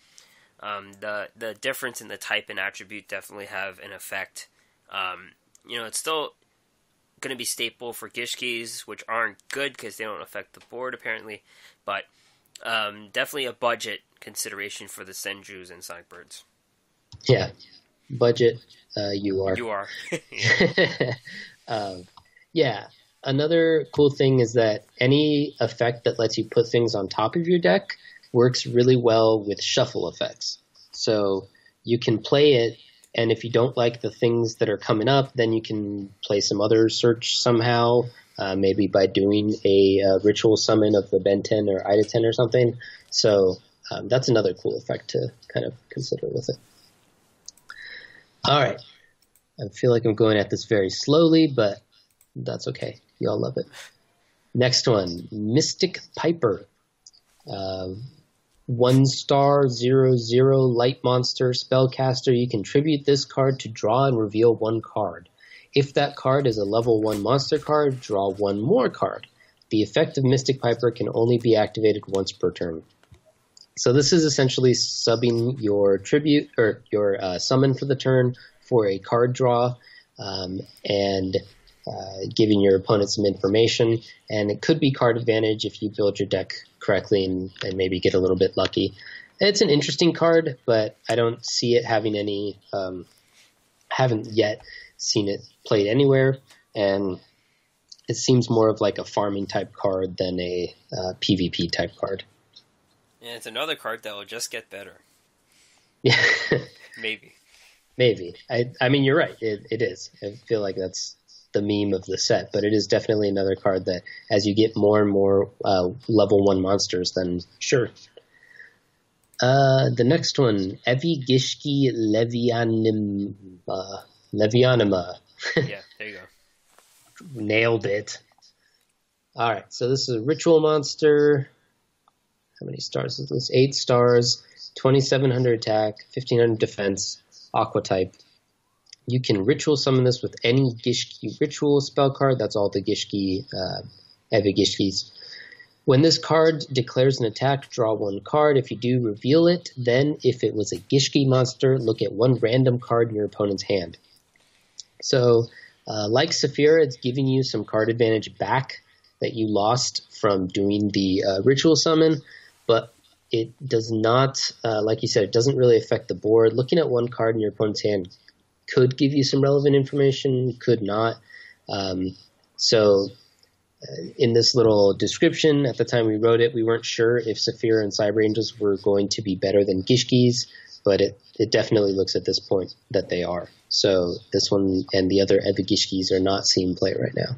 the difference in the type and attribute definitely have an effect. It's still going to be staple for Gishkis, which aren't good because they don't affect the board apparently, but definitely a budget consideration for the Senjus and Songbirds. Yeah, budget. You are. You are. Yeah. Another cool thing is that any effect that lets you put things on top of your deck works really well with shuffle effects. So you can play it, and if you don't like the things that are coming up, then you can play some other search somehow, maybe by doing a ritual summon of the Ben 10 or Ida 10 or something. So that's another cool effect to kind of consider with it. All right. I feel like I'm going at this very slowly, but that's okay. You all love it. Next one, Mystic Piper. 1-star, 0/0 light monster spellcaster. You can tribute this card to draw and reveal one card. If that card is a level 1 monster card, draw one more card. The effect of Mystic Piper can only be activated once per turn. So this is essentially subbing your tribute or your summon for the turn for a card draw, and giving your opponent some information. And it could be card advantage if you build your deck correctly and maybe get a little bit lucky. It's an interesting card, but I don't see it having any, haven't yet seen it played anywhere. And it seems more of like a farming type card than a PvP type card. And it's another card that will just get better. Yeah. Maybe. I mean, you're right. It is. I feel like that's the meme of the set, but it is definitely another card that as you get more and more level 1 monsters, then sure. The next one, Evi Gishki Levianima. Yeah, there you go. Nailed it. All right, so this is a ritual monster. How many stars is this? 8 stars, 2,700 attack, 1,500 defense, aqua type. You can ritual summon this with any Gishki ritual spell card. That's all the Gishki, Evi Gishkis. When this card declares an attack, draw one card. If you do, reveal it. Then, if it was a Gishki monster, look at one random card in your opponent's hand. So, like Saphira, it's giving you some card advantage back that you lost from doing the ritual summon, but it does not, like you said, it doesn't really affect the board. Looking at one card in your opponent's hand could give you some relevant information, could not. In this little description, at the time we wrote it, we weren't sure if Saphira and Cyber Angels were going to be better than Gishkis, but it definitely looks at this point that they are. So this one and the other Evi Gishkis are not seeing play right now.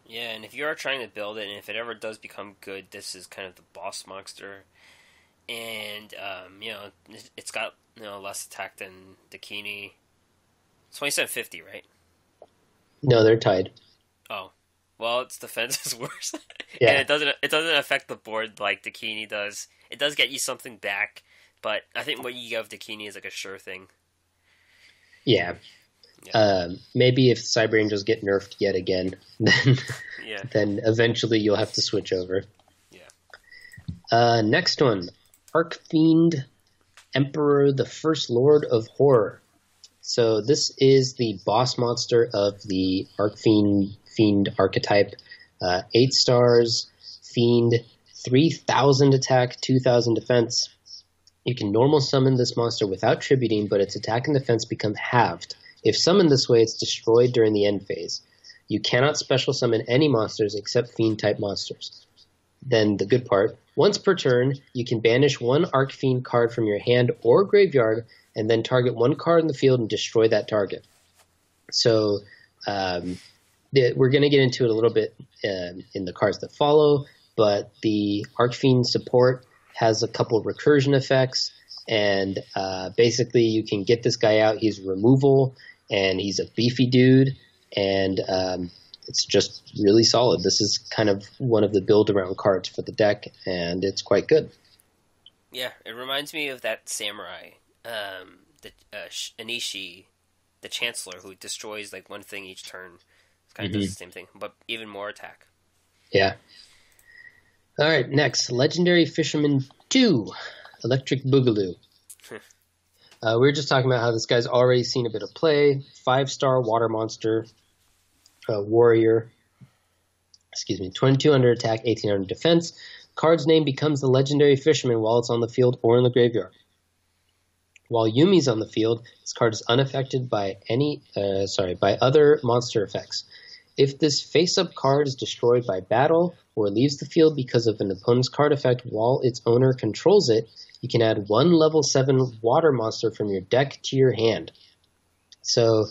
Yeah, and if you are trying to build it, and if it ever does become good, this is kind of the boss monster. And, it's got, less attack than Dakini. It's 2750, right? No, they're tied. Oh. Well, its defense is worse. Yeah. And it doesn't affect the board like Dakini does. It does get you something back, but I think what you give Dakini is like a sure thing. Yeah. Maybe if Cyber Angels get nerfed yet again, then eventually you'll have to switch over. Yeah. Next one, Archfiend Emperor, the First Lord of Horror. So this is the boss monster of the Fiend archetype. 8 stars, Fiend, 3,000 attack, 2,000 defense. You can normal summon this monster without tributing, but its attack and defense become halved. If summoned this way, it's destroyed during the end phase. You cannot special summon any monsters except Fiend-type monsters. Then the good part, once per turn, you can banish one Archfiend card from your hand or graveyard, and then target one card in the field and destroy that target. So we're going to get into it a little bit in the cards that follow, but the Archfiend support has a couple of recursion effects, and basically you can get this guy out. He's removal, and he's a beefy dude, and it's just really solid. This is kind of one of the build-around cards for the deck, and it's quite good. Yeah, it reminds me of that samurai, Anishi, the Chancellor, who destroys like one thing each turn. It's kind of does the same thing, but even more attack. Yeah. All right, next, Legendary Fisherman 2, Electric Boogaloo. We were just talking about how this guy's already seen a bit of play. 5-star water monster, warrior, 2200 attack, 1800 defense. Card's name becomes the Legendary Fisherman while it's on the field or in the graveyard. While Yumi's on the field, this card is unaffected by by other monster effects. If this face-up card is destroyed by battle or leaves the field because of an opponent's card effect while its owner controls it, you can add one level 7 water monster from your deck to your hand. So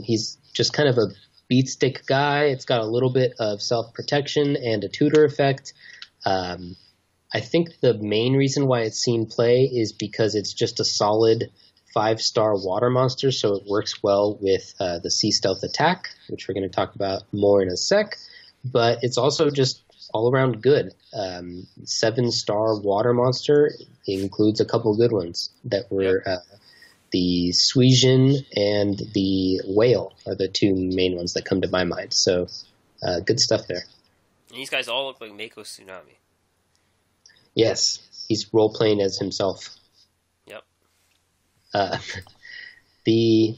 he's just kind of a beatstick guy. It's got a little bit of self-protection and a tutor effect. I think the main reason why it's seen play is because it's just a solid 5-star water monster, so it works well with the Sea Stealth attack, which we're going to talk about more in a sec. But it's also just all around good. 7-star water monster includes a couple good ones that were the Suijin and the Whale are the two main ones that come to my mind. So good stuff there. And these guys all look like Mako Tsunami. Yes, he's role-playing as himself. The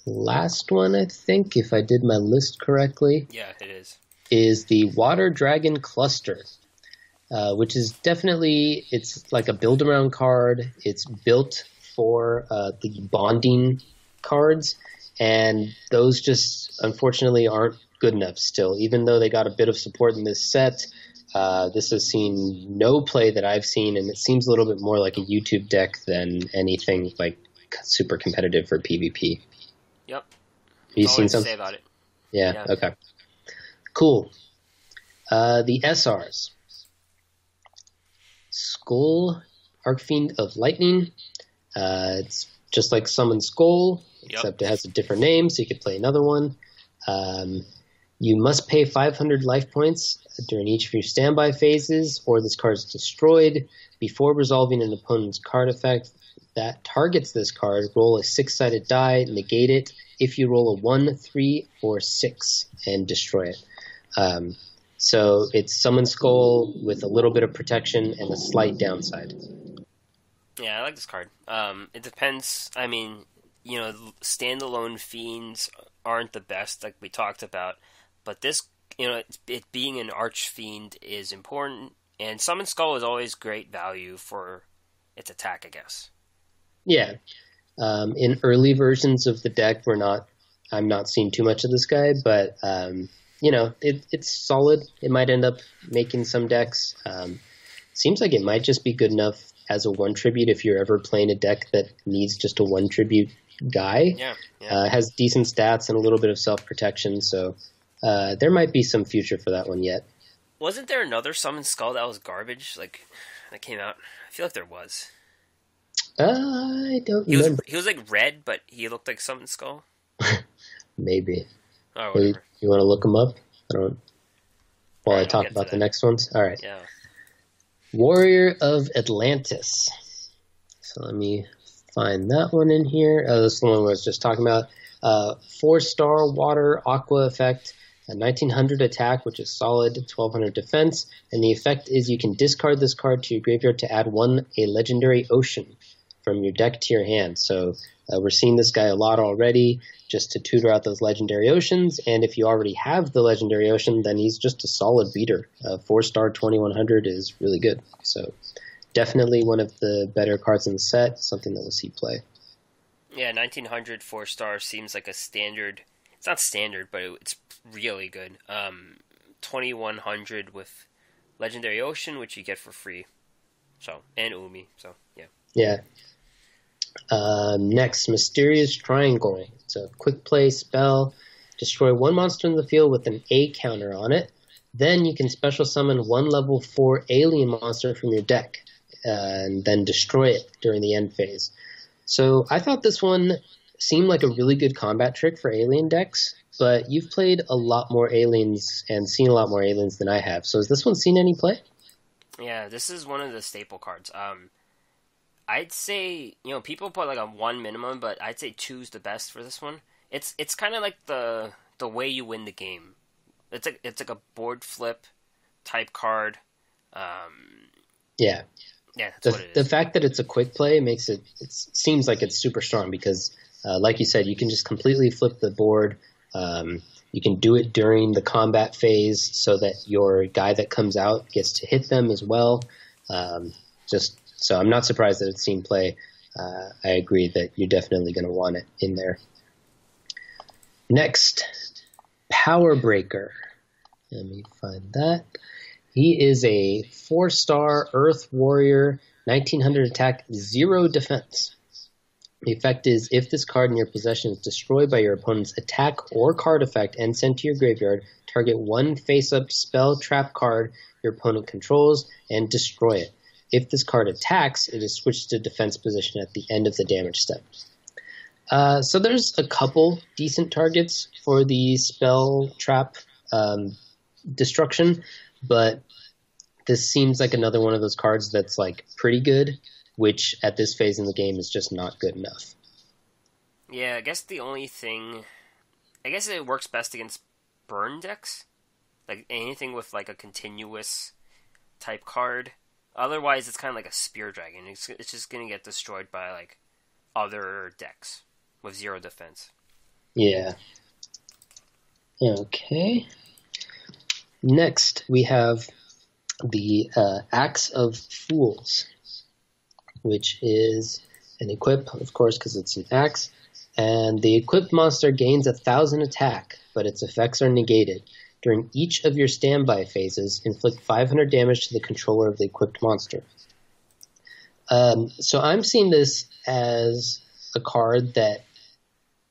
last one, I think, if I did my list correctly, it is the Water Dragon Cluster, which is definitely, it's like a build-around card. It's built for the bonding cards, and those just, unfortunately, aren't good enough still. Even though they got a bit of support in this set, this has seen no play that I've seen, and it seems a little bit more like a YouTube deck than anything like super competitive for PvP. Yep. Have you seen something? Say about it. Yeah. Okay. Cool. The SRs. Skull, Archfiend of Lightning. It's just like Summon Skull, except it has a different name, so you could play another one. You must pay 500 life points during each of your standby phases, or this card is destroyed. Before resolving an opponent's card effect that targets this card, roll a 6-sided die, negate it. If you roll a 1, 3, or 6, and destroy it. So it's Summon Skull with a little bit of protection and a slight downside. Yeah, I like this card. It depends. I mean, standalone fiends aren't the best, like we talked about. But this, it being an Archfiend is important, and Summon Skull is always great value for its attack, I guess. Yeah. In early versions of the deck, I'm not seeing too much of this guy, but, it's solid. It might end up making some decks. Seems like it might just be good enough as a 1 tribute if you're ever playing a deck that needs just a 1 tribute guy. Yeah. Has decent stats and a little bit of self-protection, so... there might be some future for that one yet. Wasn't there another Summon Skull that was garbage, that came out? I feel like there was. I don't remember. He was like red, but he looked like Summon Skull. Maybe. Oh, whatever. You want to look him up? While I talk about the next ones? All right. Yeah. Warrior of Atlantis. So let me find that one in here. This is the one I was just talking about. 4-star water aqua effect, a 1900 attack, which is solid, 1200 defense, and the effect is you can discard this card to your graveyard to add a legendary ocean from your deck to your hand. So we're seeing this guy a lot already, just to tutor out those legendary oceans, and if you already have the legendary ocean, then he's just a solid beater. 4-star 2100 is really good. So Definitely one of the better cards in the set, something that we'll see play. Yeah, 1900 4-star seems like a standard. It's not standard, but it's really good. 2100 with Legendary Ocean, which you get for free. So, and Umi, so, yeah. Yeah. Next, Mysterious Triangle. It's a quick play spell. Destroy one monster in the field with an A counter on it. Then you can special summon one level 4 alien monster from your deck, and then destroy it during the end phase. So I thought this one seemed like a really good combat trick for alien decks, but you've played a lot more aliens and seen a lot more aliens than I have. So has this one seen any play? Yeah, this is one of the staple cards. I'd say, people put like a 1 minimum, but I'd say 2's the best for this one. It's kind of like the way you win the game. It's like a board flip type card. Yeah. Yeah, that's what it is. The fact that it's a quick play makes it seems like it's super strong because, like you said, you can just completely flip the board. You can do it during the combat phase so that your guy that comes out gets to hit them as well. So I'm not surprised that it's seen play. I agree that you're definitely going to want it in there. Next, Power Breaker. Let me find that. He is a 4-star Earth Warrior, 1900 attack, 0 defense. The effect is, if this card in your possession is destroyed by your opponent's attack or card effect and sent to your graveyard, target one face-up spell trap card your opponent controls and destroy it. If this card attacks, it is switched to defense position at the end of the damage step. So there's a couple decent targets for the spell trap destruction, but this seems like another one of those cards that's like pretty good, which at this phase in the game is just not good enough. Yeah, I guess the only thing... I guess it works best against burn decks. Like anything with like a continuous type card. Otherwise, it's kind of like a Spear Dragon. It's just going to get destroyed by like other decks with 0 defense. Yeah. Okay. Next, we have the Axe of Fools, which is an equip, of course, because it's an axe. And the equipped monster gains 1,000 attack, but its effects are negated. During each of your standby phases, inflict 500 damage to the controller of the equipped monster. So I'm seeing this as a card that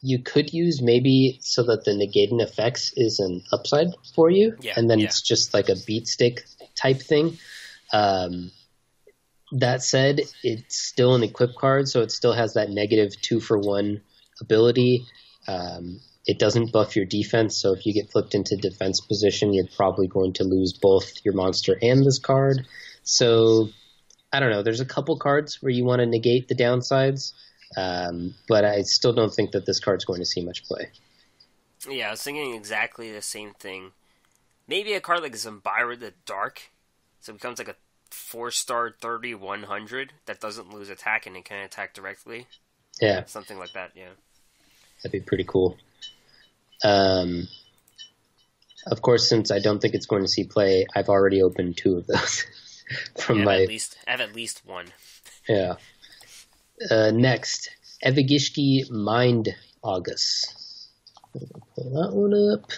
you could use maybe so that the negating effects is an upside for you, and then it's just like a beat stick type thing. That said, it's still an equip card, so it still has that negative 2-for-1 ability. It doesn't buff your defense, so if you get flipped into defense position, you're probably going to lose both your monster and this card. So, I don't know. There's a couple cards where you want to negate the downsides, but I still don't think that this card's going to see much play. Yeah, I was thinking exactly the same thing. Maybe a card like Zambira the Dark, so it becomes like a 4-star 3100 that doesn't lose attack and it can attack directly. Yeah. Something like that, yeah. That'd be pretty cool. Of course, since I don't think it's going to see play, I've already opened 2 of those. I have at least 1. Yeah. Next, Evigishki Mind August. Pull that one up.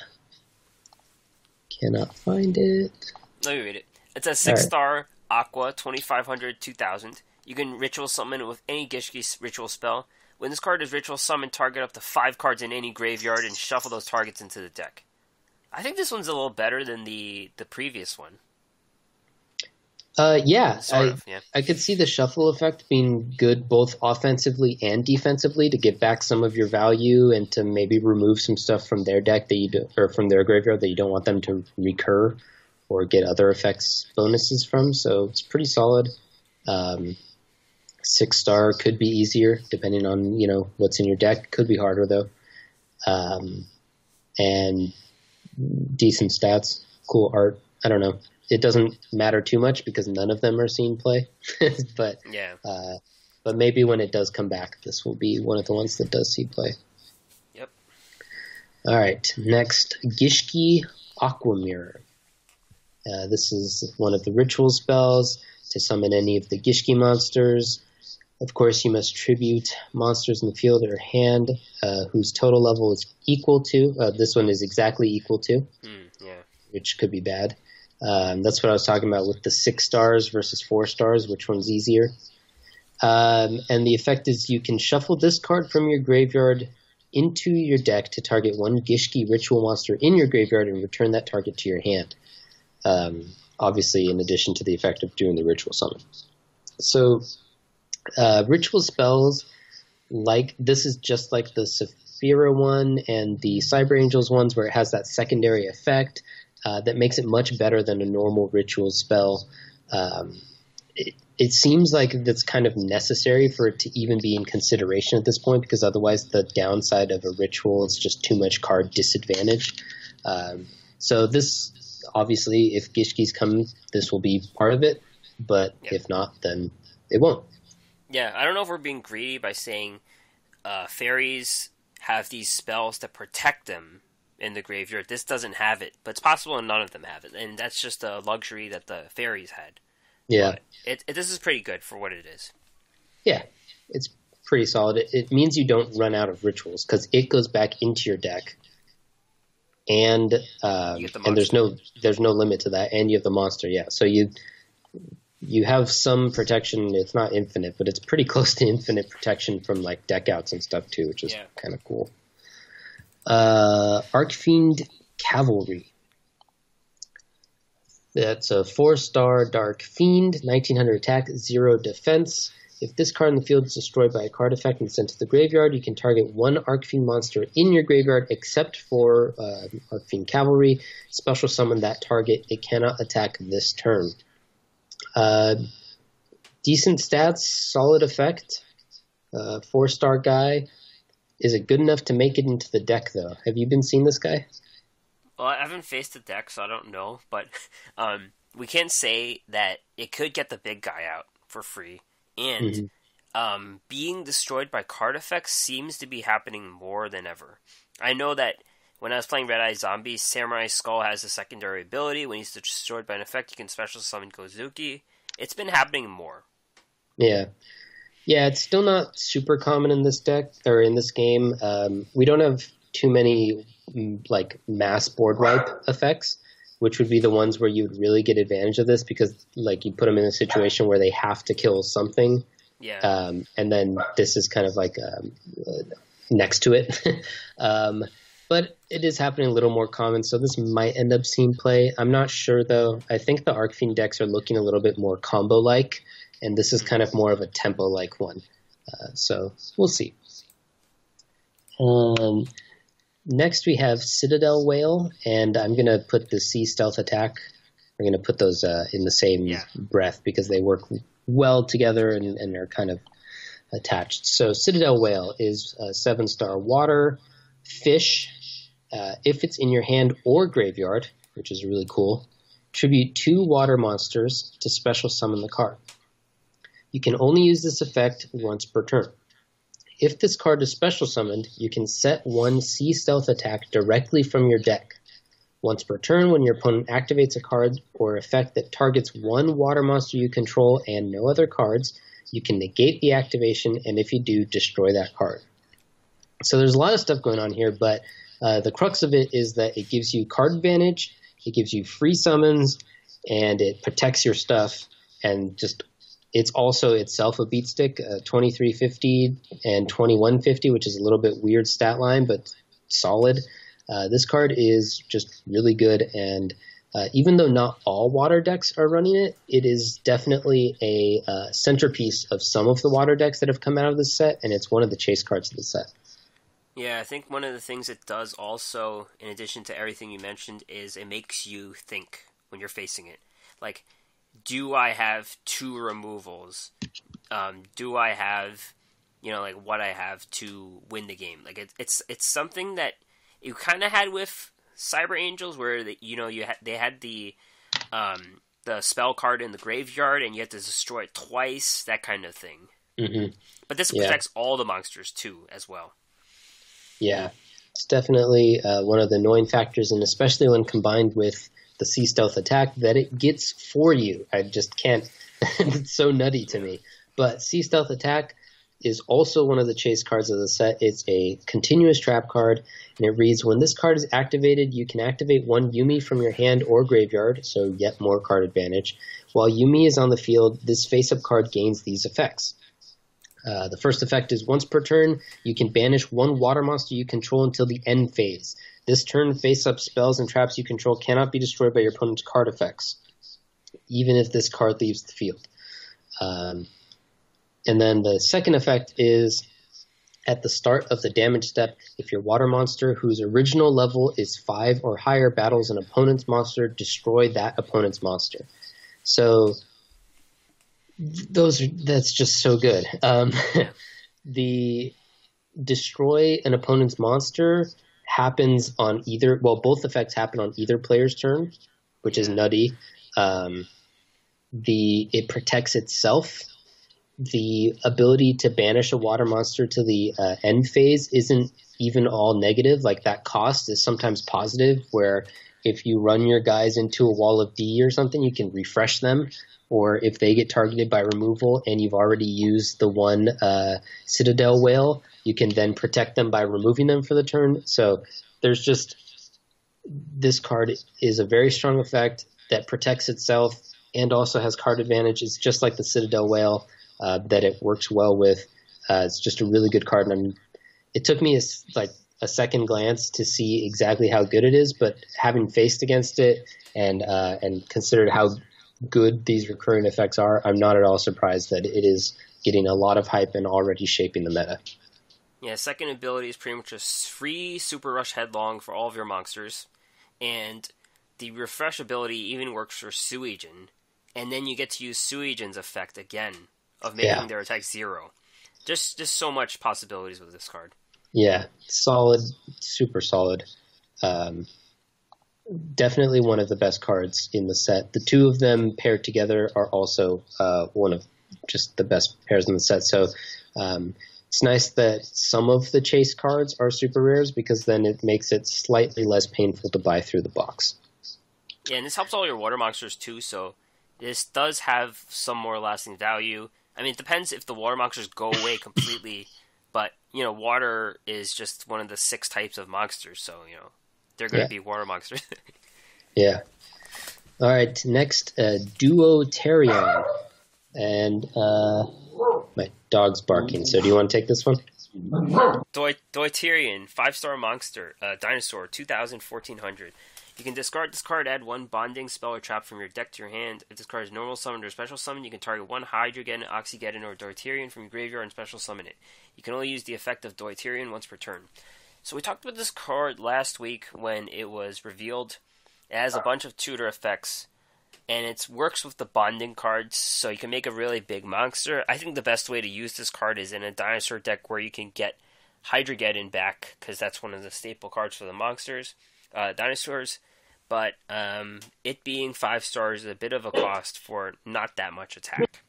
Cannot find it. Let me read it. It's a 6-star Aqua, 2500, 2000. You can ritual summon with any Gishki ritual spell. When this card is ritual summoned, target up to 5 cards in any graveyard and shuffle those targets into the deck. I think this one's a little better than the previous one. Yeah. Yeah. I could see the shuffle effect being good both offensively and defensively to get back some of your value and to maybe remove some stuff from their deck that you do, or from their graveyard that you don't want them to recur or get other effects bonuses from. So it's pretty solid. 6-star could be easier depending on, what's in your deck. Could be harder though. And decent stats, cool art. I don't know. It doesn't matter too much because none of them are seeing play. but maybe when it does come back, this will be one of the ones that does see play. Yep. All right. Next, Gishki Aqua Mirror. This is one of the ritual spells. to summon any of the Gishki monsters. Of course, you must tribute monsters in the field or hand whose total level is equal to. This one is exactly equal to, which could be bad. That's what I was talking about with the 6 stars versus 4 stars, which one's easier. And the effect is you can shuffle this card from your graveyard into your deck to target one Gishki ritual monster in your graveyard and return that target to your hand. Obviously, in addition to the effect of doing the ritual summon. So, ritual spells, like this is just like the Saphira one and the Cyber Angels ones where it has that secondary effect that makes it much better than a normal ritual spell. It seems like that's kind of necessary for it to even be in consideration at this point, because otherwise the downside of a ritual is just too much card disadvantage. So this, obviously, if Gishkis come, this will be part of it, but if not, then it won't. Yeah, I don't know if we're being greedy by saying fairies have these spells to protect them in the graveyard. This doesn't have it, but it's possible none of them have it, and that's just a luxury that the fairies had. Yeah. This is pretty good for what it is. Yeah, it's pretty solid. It means you don't run out of rituals, because it goes back into your deck, and there's no limit to that, and you have the monster, so you have some protection. It's not infinite, but it's pretty close to infinite protection from like deck outs and stuff too, which is kind of cool. Archfiend Cavalry. That's a 4-star Dark Fiend, 1900 attack, 0 defense. If this card in the field is destroyed by a card effect and sent to the graveyard, you can target one Archfiend monster in your graveyard except for Archfiend Cavalry. Special summon that target. It cannot attack this turn. Decent stats, solid effect. 4-star guy. Is it good enough to make it into the deck, though? Have you been seeing this guy? Well, I haven't faced the deck, so I don't know, but we can say that it could get the big guy out for free, and being destroyed by card effects seems to be happening more than ever. I know that when I was playing Red Eye Zombies, Samurai Skull has a secondary ability. When he's destroyed by an effect, you can special summon Kozuki. It's been happening more. Yeah, it's still not super common in this deck, or in this game. We don't have too many like mass board wipe effects, which would be the ones where you would really get advantage of this, because like you put them in a situation where they have to kill something, and then this is kind of like next to it. But it is happening a little more common, so this might end up seeing play. I'm not sure though. I think the Archfiend decks are looking a little bit more combo like, and this is kind of more of a tempo like one. So we'll see. Next we have Citadel Whale, and I'm going to put the Sea Stealth Attack. I'm going to put those in the same breath because they work well together and are kind of attached. So Citadel Whale is a 7-star water fish. If it's in your hand or graveyard, which is really cool, tribute 2 water monsters to special summon the card. You can only use this effect once per turn. If this card is special summoned, you can set one Sea Stealth Attack directly from your deck. Once per turn, when your opponent activates a card or effect that targets one water monster you control and no other cards, you can negate the activation, and if you do, destroy that card. So there's a lot of stuff going on here, but the crux of it is that it gives you card advantage, it gives you free summons, and it protects your stuff, and just it's also itself a beat stick, 2350 and 2150, which is a little bit weird stat line, but solid. This card is just really good, and even though not all water decks are running it, it is definitely a centerpiece of some of the water decks that have come out of this set, and it's one of the chase cards of the set. Yeah, I think one of the things it does also, in addition to everything you mentioned, is it makes you think when you're facing it. Like, do I have 2 removals? Do I have, like what I have to win the game? Like it's something that you kind of had with Cyber Angels, where they had the spell card in the graveyard and you had to destroy it twice, that kind of thing. Mm-hmm. But this protects all the monsters too, as well. Yeah, it's definitely one of the annoying factors, and especially when combined with the Sea Stealth Attack that it gets for you. I just can't It's so nutty to me. But Sea Stealth Attack is also one of the chase cards of the set. It's a continuous trap card, and it reads, when this card is activated, you can activate one Yuumi from your hand or graveyard, so yet more card advantage. While Yuumi is on the field, this face-up card gains these effects. The first effect is once per turn, you can banish one water monster you control until the end phase. This turn, face-up spells and traps you control cannot be destroyed by your opponent's card effects, even if this card leaves the field. And then the second effect is at the start of the damage step, if your water monster whose original level is 5 or higher battles an opponent's monster, destroy that opponent's monster. So that's just so good. The destroy an opponent's monster happens on either, well, both effects happen on either player's turn, which is nutty. It protects itself. The ability to banish a water monster to the end phase isn't even all negative. Like, that cost is sometimes positive, where if you run your guys into a wall of D or something, you can refresh them. Or if they get targeted by removal and you've already used the one Citadel Whale, you can then protect them by removing them for the turn. So there's just, this card is a very strong effect that protects itself and also has card advantage. It's just like the Citadel Whale. That it works well with. It's just a really good card, and it took me a second glance to see exactly how good it is. But having faced against it and considered how good these recurring effects are, I'm not at all surprised that it is getting a lot of hype and already shaping the meta. Yeah, second ability is pretty much a free Super Rush Headlong for all of your monsters, and the refresh ability even works for Suijin, and then you get to use Suijin's effect again of making their attack 0. Just so much possibilities with this card. Yeah, solid, super solid. Definitely one of the best cards in the set. The two of them paired together are also one of just the best pairs in the set. So it's nice that some of the chase cards are super rares, because then it makes it slightly less painful to buy through the box. Yeah, and this helps all your water monsters too, so this does have some more lasting value. I mean, it depends if the water monsters go away completely, but, water is just one of the 6 types of monsters, so, they're going to be water monsters. Yeah. All right, next, Duotarian. And my dog's barking, so do you want to take this one? Duotarian, 5-star monster, dinosaur, 2,000, 1,400. You can discard this card, add one bonding spell or trap from your deck to your hand. If this card is normal summoned or special summoned, you can target one Hydrogeddon, Oxygeddon, or Duotarian from your graveyard and special summon it. You can only use the effect of Duotarian once per turn. So we talked about this card last week when it was revealed. It has a bunch of tutor effects, and it works with the bonding cards, so you can make a really big monster. I think the best way to use this card is in a dinosaur deck where you can get Hydrogeddon back, because that's one of the staple cards for the monsters, dinosaurs. But it being 5 stars is a bit of a cost for not that much attack.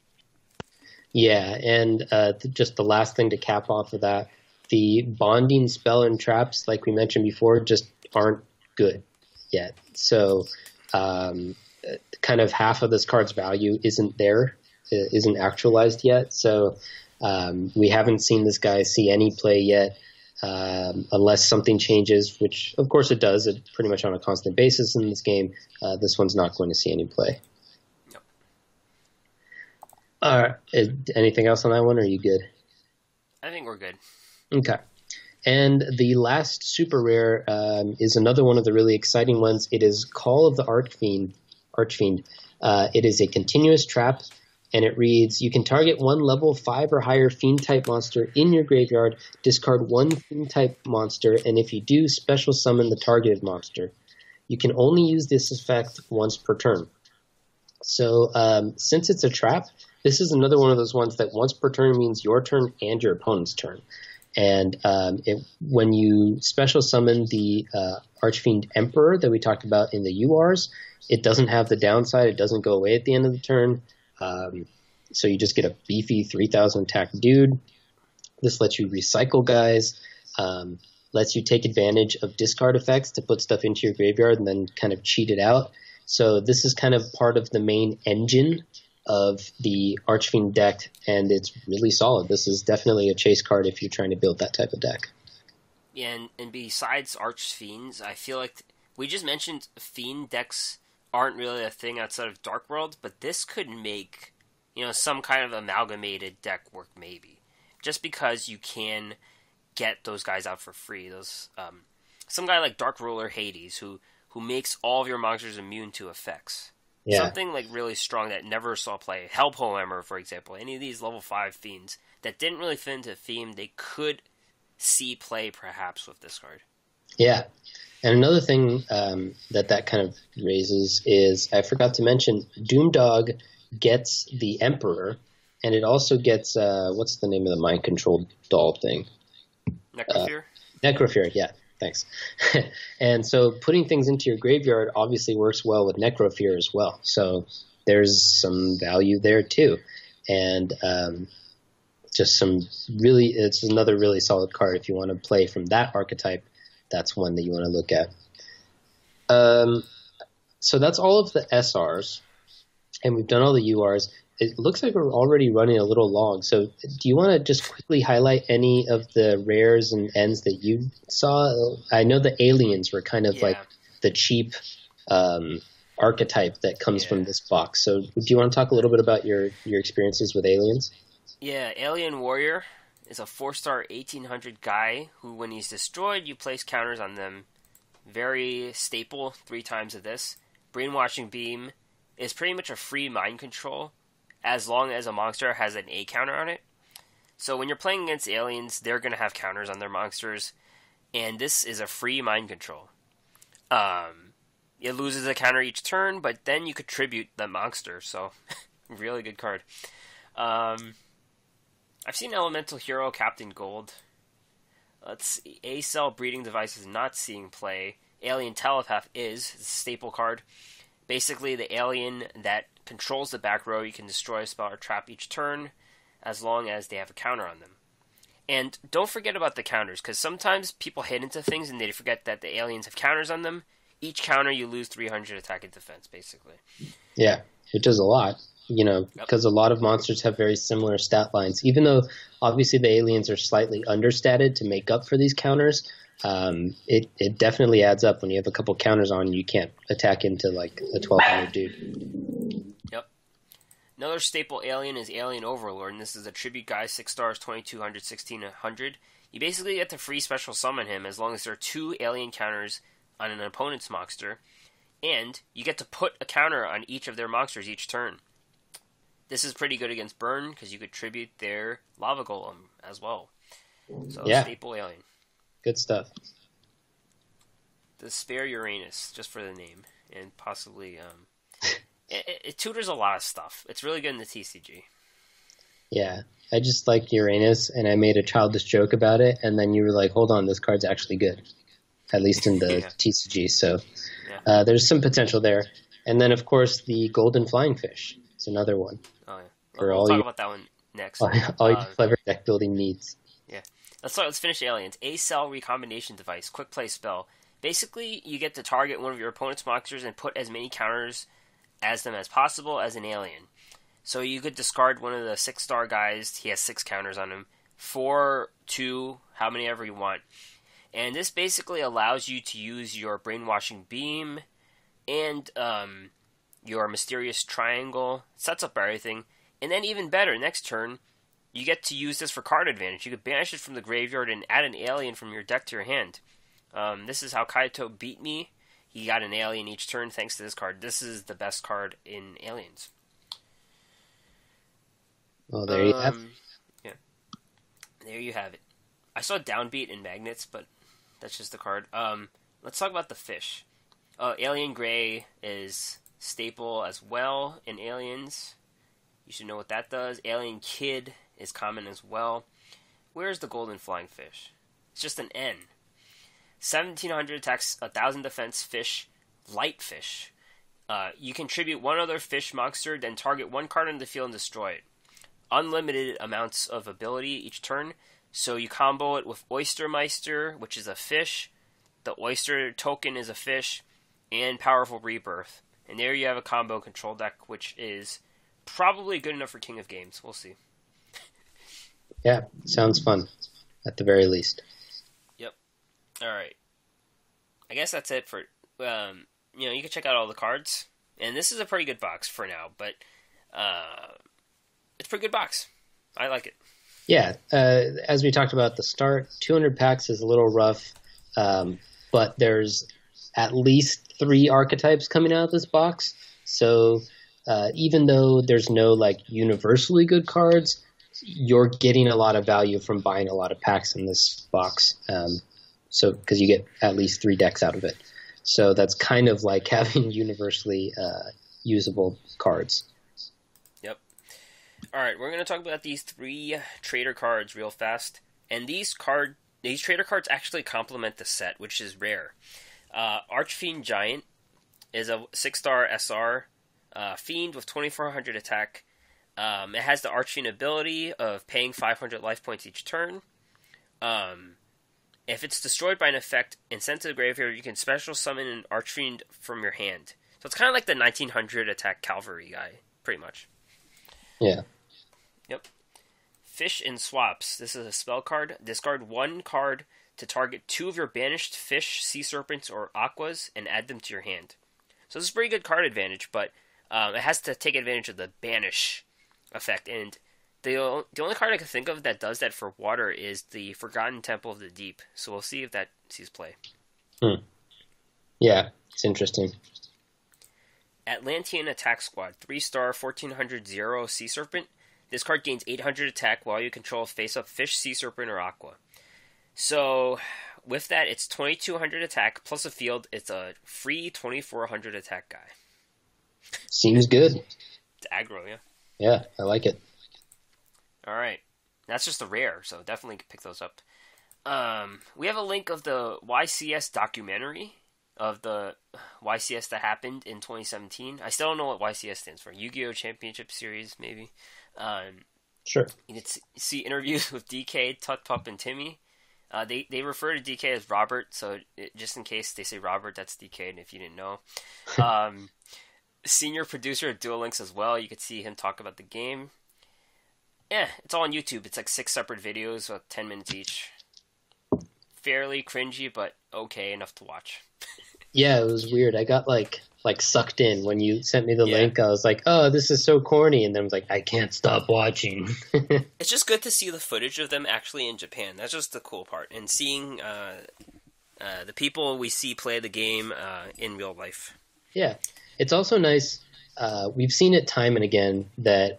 Yeah, and just the last thing to cap off of that, the bonding spell and traps, like we mentioned before, just aren't good yet. So kind of half of this card's value isn't actualized yet. So we haven't seen this guy see any play yet. Unless something changes, which of course it does, pretty much on a constant basis in this game, this one's not going to see any play. Nope. Anything else on that one, or are you good? I think we're good. Okay. And the last super rare is another one of the really exciting ones. It is Call of the Archfiend. It is a continuous trap, and it reads, you can target one level 5 or higher Fiend-type monster in your graveyard, discard one Fiend-type monster, and if you do, special summon the targeted monster. You can only use this effect once per turn. So since it's a trap, this is another one of those ones that once per turn means your turn and your opponent's turn. And when you special summon the Archfiend Emperor that we talked about in the URs, it doesn't have the downside. It doesn't go away at the end of the turn. So you just get a beefy 3,000 attack dude. This lets you recycle guys, lets you take advantage of discard effects to put stuff into your graveyard and then kind of cheat it out. So this is kind of part of the main engine of the Archfiend deck, and it's really solid. This is definitely a chase card if you're trying to build that type of deck. Yeah, and besides Archfiends, I feel like we just mentioned Fiend decks aren't really a thing outside of Dark World, but this could make, some kind of amalgamated deck work maybe. Just because you can get those guys out for free. Those some guy like Dark Ruler Hades who makes all of your monsters immune to effects. Yeah. Something like really strong that never saw play. Hellpoemer, for example. Any of these level 5 fiends that didn't really fit into theme, they could see play perhaps with this card. Yeah. And another thing that kind of raises is, I forgot to mention, Doomdog gets the Emperor, and it also gets, what's the name of the mind control doll thing? Necrofear? Necrofear, yeah. Thanks. And so putting things into your graveyard obviously works well with Necrofear as well. So there's some value there too. And it's another really solid card if you want to play from that archetype. That's one that you want to look at. So that's all of the SRs, and we've done all the URs. It looks like we're already running a little long. So do you want to just quickly highlight any of the rares and ends that you saw? I know the aliens were kind of like the cheap archetype that comes from this box. So do you want to talk a little bit about your experiences with aliens? Yeah, Alien Warrior is a 4-star 1800 guy who, when he's destroyed, you place counters on them. Very staple, 3 times of this. Brainwashing Beam is pretty much a free mind control, as long as a monster has an A counter on it. So when you're playing against aliens, they're going to have counters on their monsters, and this is a free mind control. It loses a counter each turn, but then you contribute the monster, so really good card. I've seen Elemental Hero Captain Gold. Let's see. A-Cell Breeding Device is not seeing play. Alien Telepath is. It's a staple card. Basically, the alien that controls the back row, you can destroy a spell or trap each turn, as long as they have a counter on them. And don't forget about the counters, because sometimes people hit into things and they forget that the aliens have counters on them. Each counter, you lose 300 attack and defense, basically. Yeah, it does a lot. Because a lot of monsters have very similar stat lines. Even though, obviously, the aliens are slightly understated to make up for these counters, it definitely adds up. When you have a couple counters on, you can't attack into, like, a 1200 dude. Yep. Another staple alien is Alien Overlord, and this is a tribute guy, 6 stars, 2200, 1600. You basically get to free special summon him as long as there are 2 alien counters on an opponent's monster, and you get to put a counter on each of their monsters each turn. This is pretty good against burn, because you could tribute their Lava Golem as well. So, staple alien. Good stuff. The Spare Uranus, just for the name, and possibly... it tutors a lot of stuff. It's really good in the TCG. Yeah, I just like Uranus, and I made a childish joke about it, and then you were like, hold on, this card's actually good. At least in the TCG, so there's some potential there. And then, of course, the Golden Flying Fish. It's another one. Oh, yeah. We'll talk about that one next. All your clever deck building needs. Yeah. Let's finish aliens. A-Cell Recombination Device, quick play spell. Basically, you get to target one of your opponent's monsters and put as many counters as them as possible as an alien. So you could discard one of the 6-star guys. He has 6 counters on him. 4, 2, how many ever you want. And this basically allows you to use your Brainwashing Beam and your Mysterious Triangle. Sets up everything. And then even better, next turn, you get to use this for card advantage. You could banish it from the graveyard and add an alien from your deck to your hand. This is how Kaito beat me. He got an alien each turn thanks to this card. This is the best card in Aliens. Well, there you have it. Yeah. There you have it. I saw Downbeat in Magnets, but that's just the card. Let's talk about the fish. Alien Gray is staple as well in Aliens. You should know what that does. Alien Kid is common as well. Where's the Golden Flying Fish? It's just an N. 1700 attacks, 1000 defense fish, light fish. You contribute one other fish monster, then target one card on the field and destroy it. Unlimited amounts of ability each turn. So you combo it with Oystermeister, which is a fish. The Oyster token is a fish. And Powerful Rebirth. And there you have a combo control deck, which is probably good enough for King of Games. We'll see. Yeah, sounds fun, at the very least. Yep. All right. I guess that's it for. You can check out all the cards, and this is a pretty good box for now. But it's a pretty good box. I like it. Yeah, as we talked about at the start, 200 packs is a little rough, but there's at least 3 archetypes coming out of this box. So even though there's no universally good cards, you're getting a lot of value from buying a lot of packs in this box. So because you get at least 3 decks out of it. So that's kind of like having universally usable cards. Yep. All right, we're going to talk about these 3 trader cards real fast. And these trader cards actually complement the set, which is rare. Archfiend Giant is a 6-star SR Fiend with 2400 attack. It has the Archfiend ability of paying 500 life points each turn. If it's destroyed by an effect and sent to the graveyard, you can special summon an Archfiend from your hand. So it's kind of like the 1900 attack Cavalry guy, pretty much. Yeah. Yep. Fish and Swaps. This is a spell card. Discard 1 card to target 2 of your banished fish, sea serpents, or aquas, and add them to your hand. So this is a pretty good card advantage, but it has to take advantage of the banish effect. And the only card I can think of that does that for water is the Forgotten Temple of the Deep. So we'll see if that sees play. Yeah, it's interesting. Atlantean Attack Squad. 3-star, 1400 Zero Sea Serpent. This card gains 800 attack while you control face-up fish, sea serpent, or aqua. So with that, it's 2200 attack plus a field. It's a free 2400 attack guy. Seems good. It's aggro, yeah. Yeah, I like it. All right. That's just a rare, so definitely pick those up. We have a link of the YCS documentary of the YCS that happened in 2017. I still don't know what YCS stands for. Yu-Gi-Oh! Championship Series, maybe. Sure. You can see interviews with DK, Tut Pup, and Timmy. They refer to DK as Robert, so just in case they say Robert, that's DK, and if you didn't know. Senior producer of Duel Links as well. You could see him talk about the game. Yeah, it's all on YouTube. It's like 6 separate videos, about 10 minutes each. Fairly cringy, but okay enough to watch. Yeah, it was weird. I got like sucked in when you sent me the link. I was like, "Oh, this is so corny," and then I was like, "I can't stop watching." It's just good to see the footage of them actually in Japan. That's just the cool part, and seeing the people we see play the game in real life. Yeah, it's also nice. We've seen it time and again that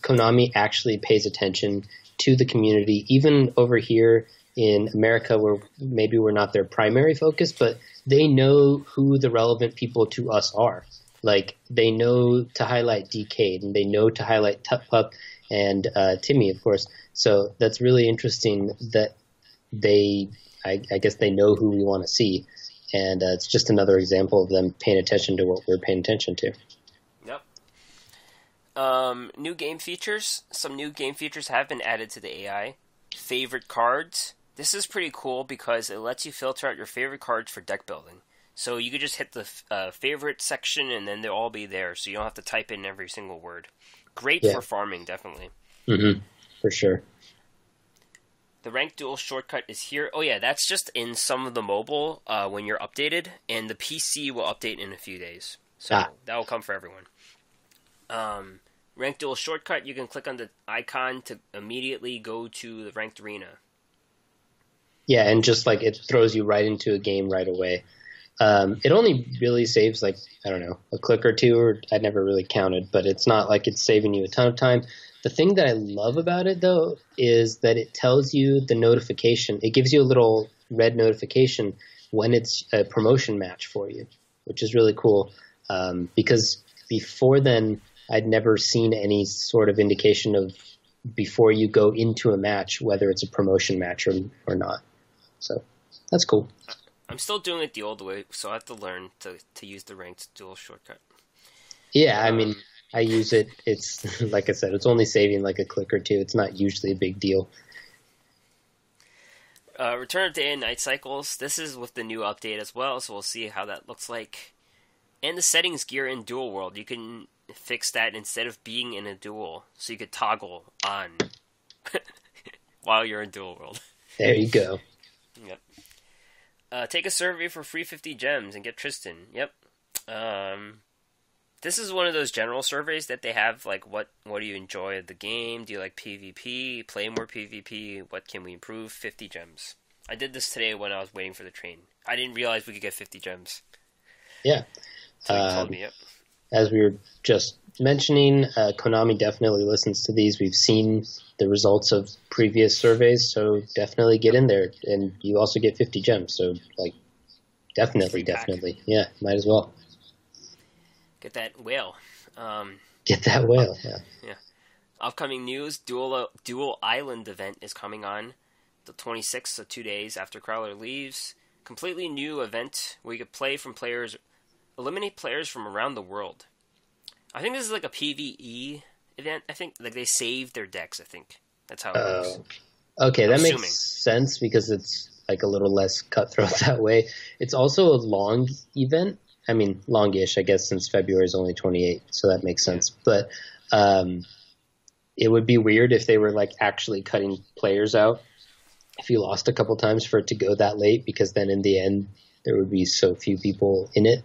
Konami actually pays attention to the community, even over here in America, where maybe we're not their primary focus, but they know who the relevant people to us are. Like, they know to highlight DK, and they know to highlight Tut Pup and Timmy, of course. So that's really interesting that I guess they know who we want to see. And it's just another example of them paying attention to what we're paying attention to. Yep. New game features. Some new game features have been added to the AI. Favorite cards. This is pretty cool because it lets you filter out your favorite cards for deck building. So you could just hit the favorite section and then they'll all be there, so you don't have to type in every single word. Great for farming, definitely. Mm-hmm. For sure. The Ranked Duel shortcut is here. Oh yeah, that's just in some of the mobile when you're updated, and the PC will update in a few days. So that will come for everyone. Ranked Duel shortcut, you can click on the icon to immediately go to the Ranked Arena. Yeah, and just like it throws you right into a game right away. It only really saves like, I don't know, a click or two, or I never really counted, but it's not like it's saving you a ton of time. The thing that I love about it, though, is that it tells you the notification. It gives you a little red notification when it's a promotion match for you, which is really cool. Because before then, I'd never seen any sort of indication of before you go into a match, whether it's a promotion match or not. So that's cool. I'm still doing it the old way, so I have to learn to use the Ranked Duel shortcut. Yeah, I mean, I use it. It's like I said, it's only saving like a click or two. It's not usually a big deal. Return of Day and Night Cycles. This is with the new update as well, so we'll see how that looks like. And the settings gear in Duel World, you can fix that instead of being in a duel, so you could toggle on while you're in Duel World. There you go. Yep. Take a survey for free 50 gems and get Tristan. Yep. This is one of those general surveys that they have, like, what do you enjoy of the game? Do you like PvP? Play more PvP? What can we improve? 50 gems. I did this today when I was waiting for the train. I didn't realize we could get 50 gems. Yeah. So you told me, yep. As we were just mentioning, Konami definitely listens to these. We've seen the results of previous surveys, so definitely get in there. And you also get 50 gems, so, like, definitely. Yeah, might as well. Get that whale. Get that whale, yeah. Yeah. Upcoming news, Duel Island event is coming on the 26th, so 2 days after Crowler leaves. Completely new event where you could play from players, eliminate players from around the world. I think this is like a PvE event. I think like they save their decks, I think. That's how it works. Okay, that makes sense because it's like a little less cutthroat that way. It's also a long event. I mean, longish, I guess, since February is only 28, so that makes sense. But it would be weird if they were like actually cutting players out if you lost a couple times for it to go that late, because then in the end there would be so few people in it.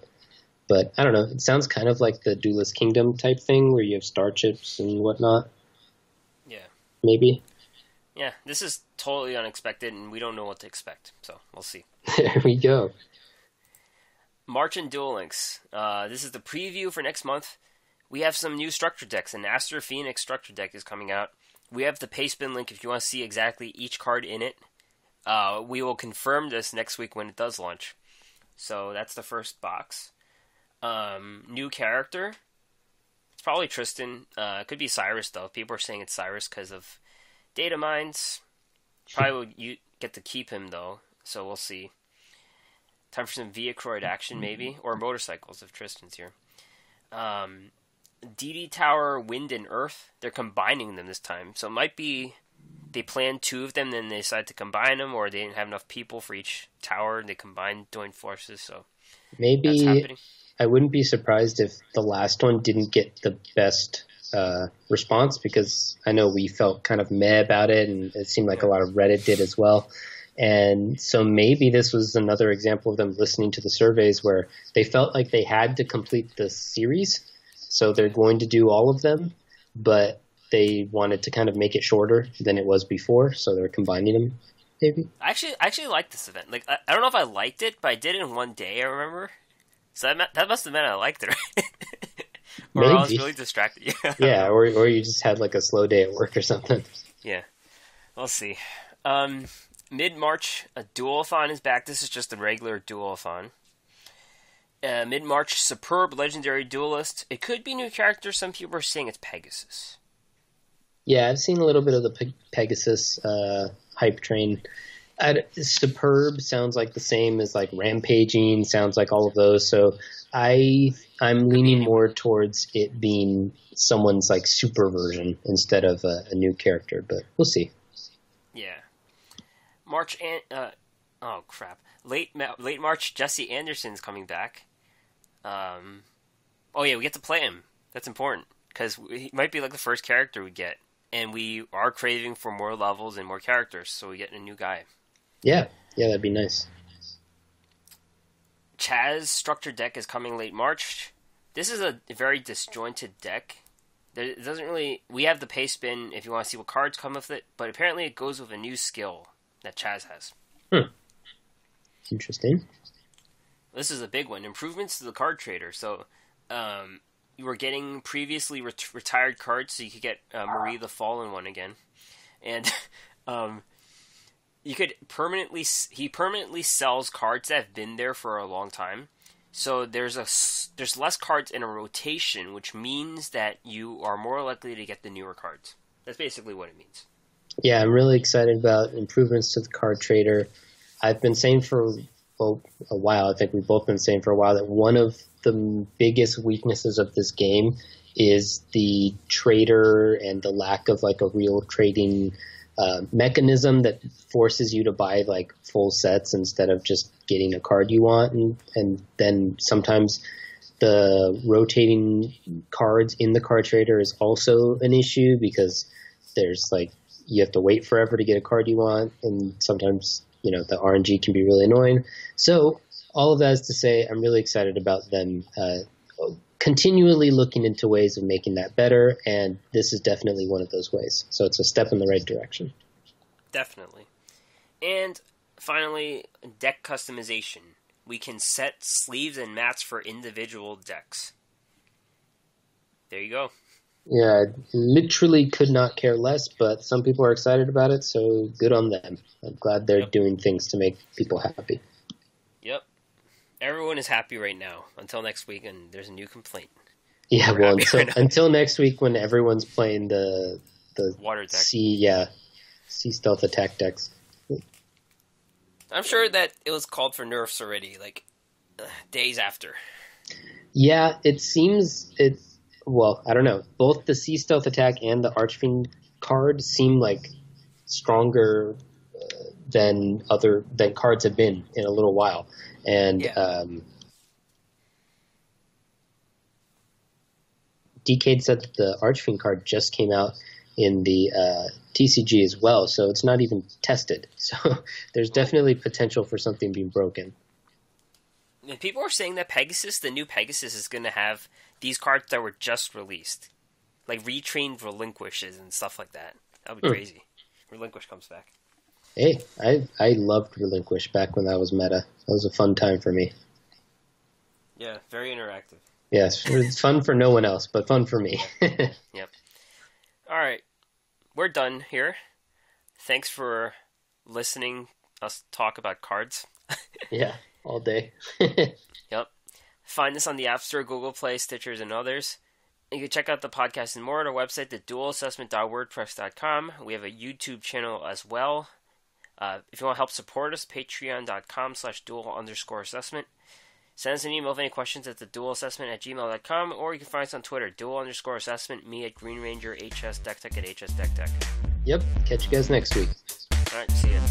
But I don't know. It sounds kind of like the Duelist Kingdom type thing where you have star chips and whatnot. Yeah. Maybe. Yeah, this is totally unexpected, and we don't know what to expect, so we'll see. There we go. March and Duel Links. This is the preview for next month. We have some new structure decks. An Aster Phoenix structure deck is coming out. We have the Pastebin link if you want to see exactly each card in it. We will confirm this next week when it does launch. So that's the first box. New character. It's probably Tristan. It could be Cyrus, though. People are saying it's Cyrus because of data mines. Probably will get to keep him, though. So we'll see. Time for some Viacroid action, maybe. Or motorcycles, if Tristan's here. DD Tower, Wind, and Earth. They're combining them this time. So it might be they planned 2 of them, then they decided to combine them, or they didn't have enough people for each tower, and they combined joint forces. So maybe that's happening. I wouldn't be surprised if the last one didn't get the best response, because I know we felt kind of meh about it, and it seemed like a lot of Reddit did as well. And so maybe this was another example of them listening to the surveys where they felt like they had to complete the series. So they're going to do all of them, but they wanted to kind of make it shorter than it was before. So they're combining them, maybe. I actually liked this event. Like, I don't know if I liked it, but I did it in one day, I remember. So that must have meant I liked it, right? Or maybe. I was really distracted. Yeah, or you just had like a slow day at work or something. Yeah. We'll see. Mid-March, a Duelathon is back. This is just a regular Duelathon. Mid-March, Superb Legendary Duelist. It could be new character. Some people are saying it's Pegasus. Yeah, I've seen a little bit of the Pegasus hype train. Superb sounds like the same as like Rampaging, sounds like all of those. So I'm leaning more towards it being someone's like super version instead of a new character, but we'll see. Yeah. March and oh crap! Late March, Jesse Anderson's coming back. Oh yeah, we get to play him. That's important because he might be like the first character we get, and we are craving for more levels and more characters, so we get a new guy. Yeah, that'd be nice. Chaz structure deck is coming late March. This is a very disjointed deck. It doesn't really. We have the paste spin if you want to see what cards come with it, but apparently it goes with a new skill that Chaz has. Interesting. This is a big one. Improvements to the card trader. So, you were getting previously retired cards, so you could get Marie the Fallen one again, and you could permanently. He permanently sells cards that have been there for a long time. So there's less cards in a rotation, which means that you are more likely to get the newer cards. That's basically what it means. Yeah, I'm really excited about improvements to the card trader. I've been saying for a while, I think we've both been saying for a while, that one of the biggest weaknesses of this game is the trader and the lack of like a real trading mechanism that forces you to buy like full sets instead of just getting a card you want, and then sometimes The rotating cards in the card trader is also an issue because there's like you have to wait forever to get a card you want, and sometimes the RNG can be really annoying. So all of that is to say, I'm really excited about them continually looking into ways of making that better, and this is definitely one of those ways. So it's a step in the right direction. Definitely. And finally, deck customization. We can set sleeves and mats for individual decks. There you go. Yeah, I literally could not care less, but some people are excited about it, so good on them. I'm glad they're doing things to make people happy. Yep. Everyone is happy right now until next week, and there's a new complaint. Yeah, well, until next week when everyone's playing the water deck. Sea stealth attack decks. I'm sure that it was called for nerfs already, like days after. Yeah, it seems well, I don't know. Both the Sea Stealth Attack and the Archfiend card seem like stronger than cards have been in a little while. And Decade said that the Archfiend card just came out in the TCG as well, so it's not even tested. So there's definitely potential for something being broken. And people are saying that the new Pegasus, is going to have these cards that were just released. Like retrained Relinquishes and stuff like that. That would be crazy. Relinquish comes back. Hey, I loved Relinquish back when that was meta. That was a fun time for me. Yeah, very interactive. Yes, it's fun for no one else, but fun for me. Yep. All right. We're done here. Thanks for listening us talk about cards. Yeah, all day. Yep. Find us on the App Store, Google Play, Stitchers, and others. You can check out the podcast and more at our website, theduelassessment.wordpress.com. We have a YouTube channel as well. If you want to help support us, patreon.com/duel_assessment. Send us an email with any questions at theduelassessment@gmail.com, or you can find us on Twitter, duel_assessment, me at Green Ranger, HS Deck Tech at HS Deck Tech. Yep. Catch you guys next week. All right, see ya.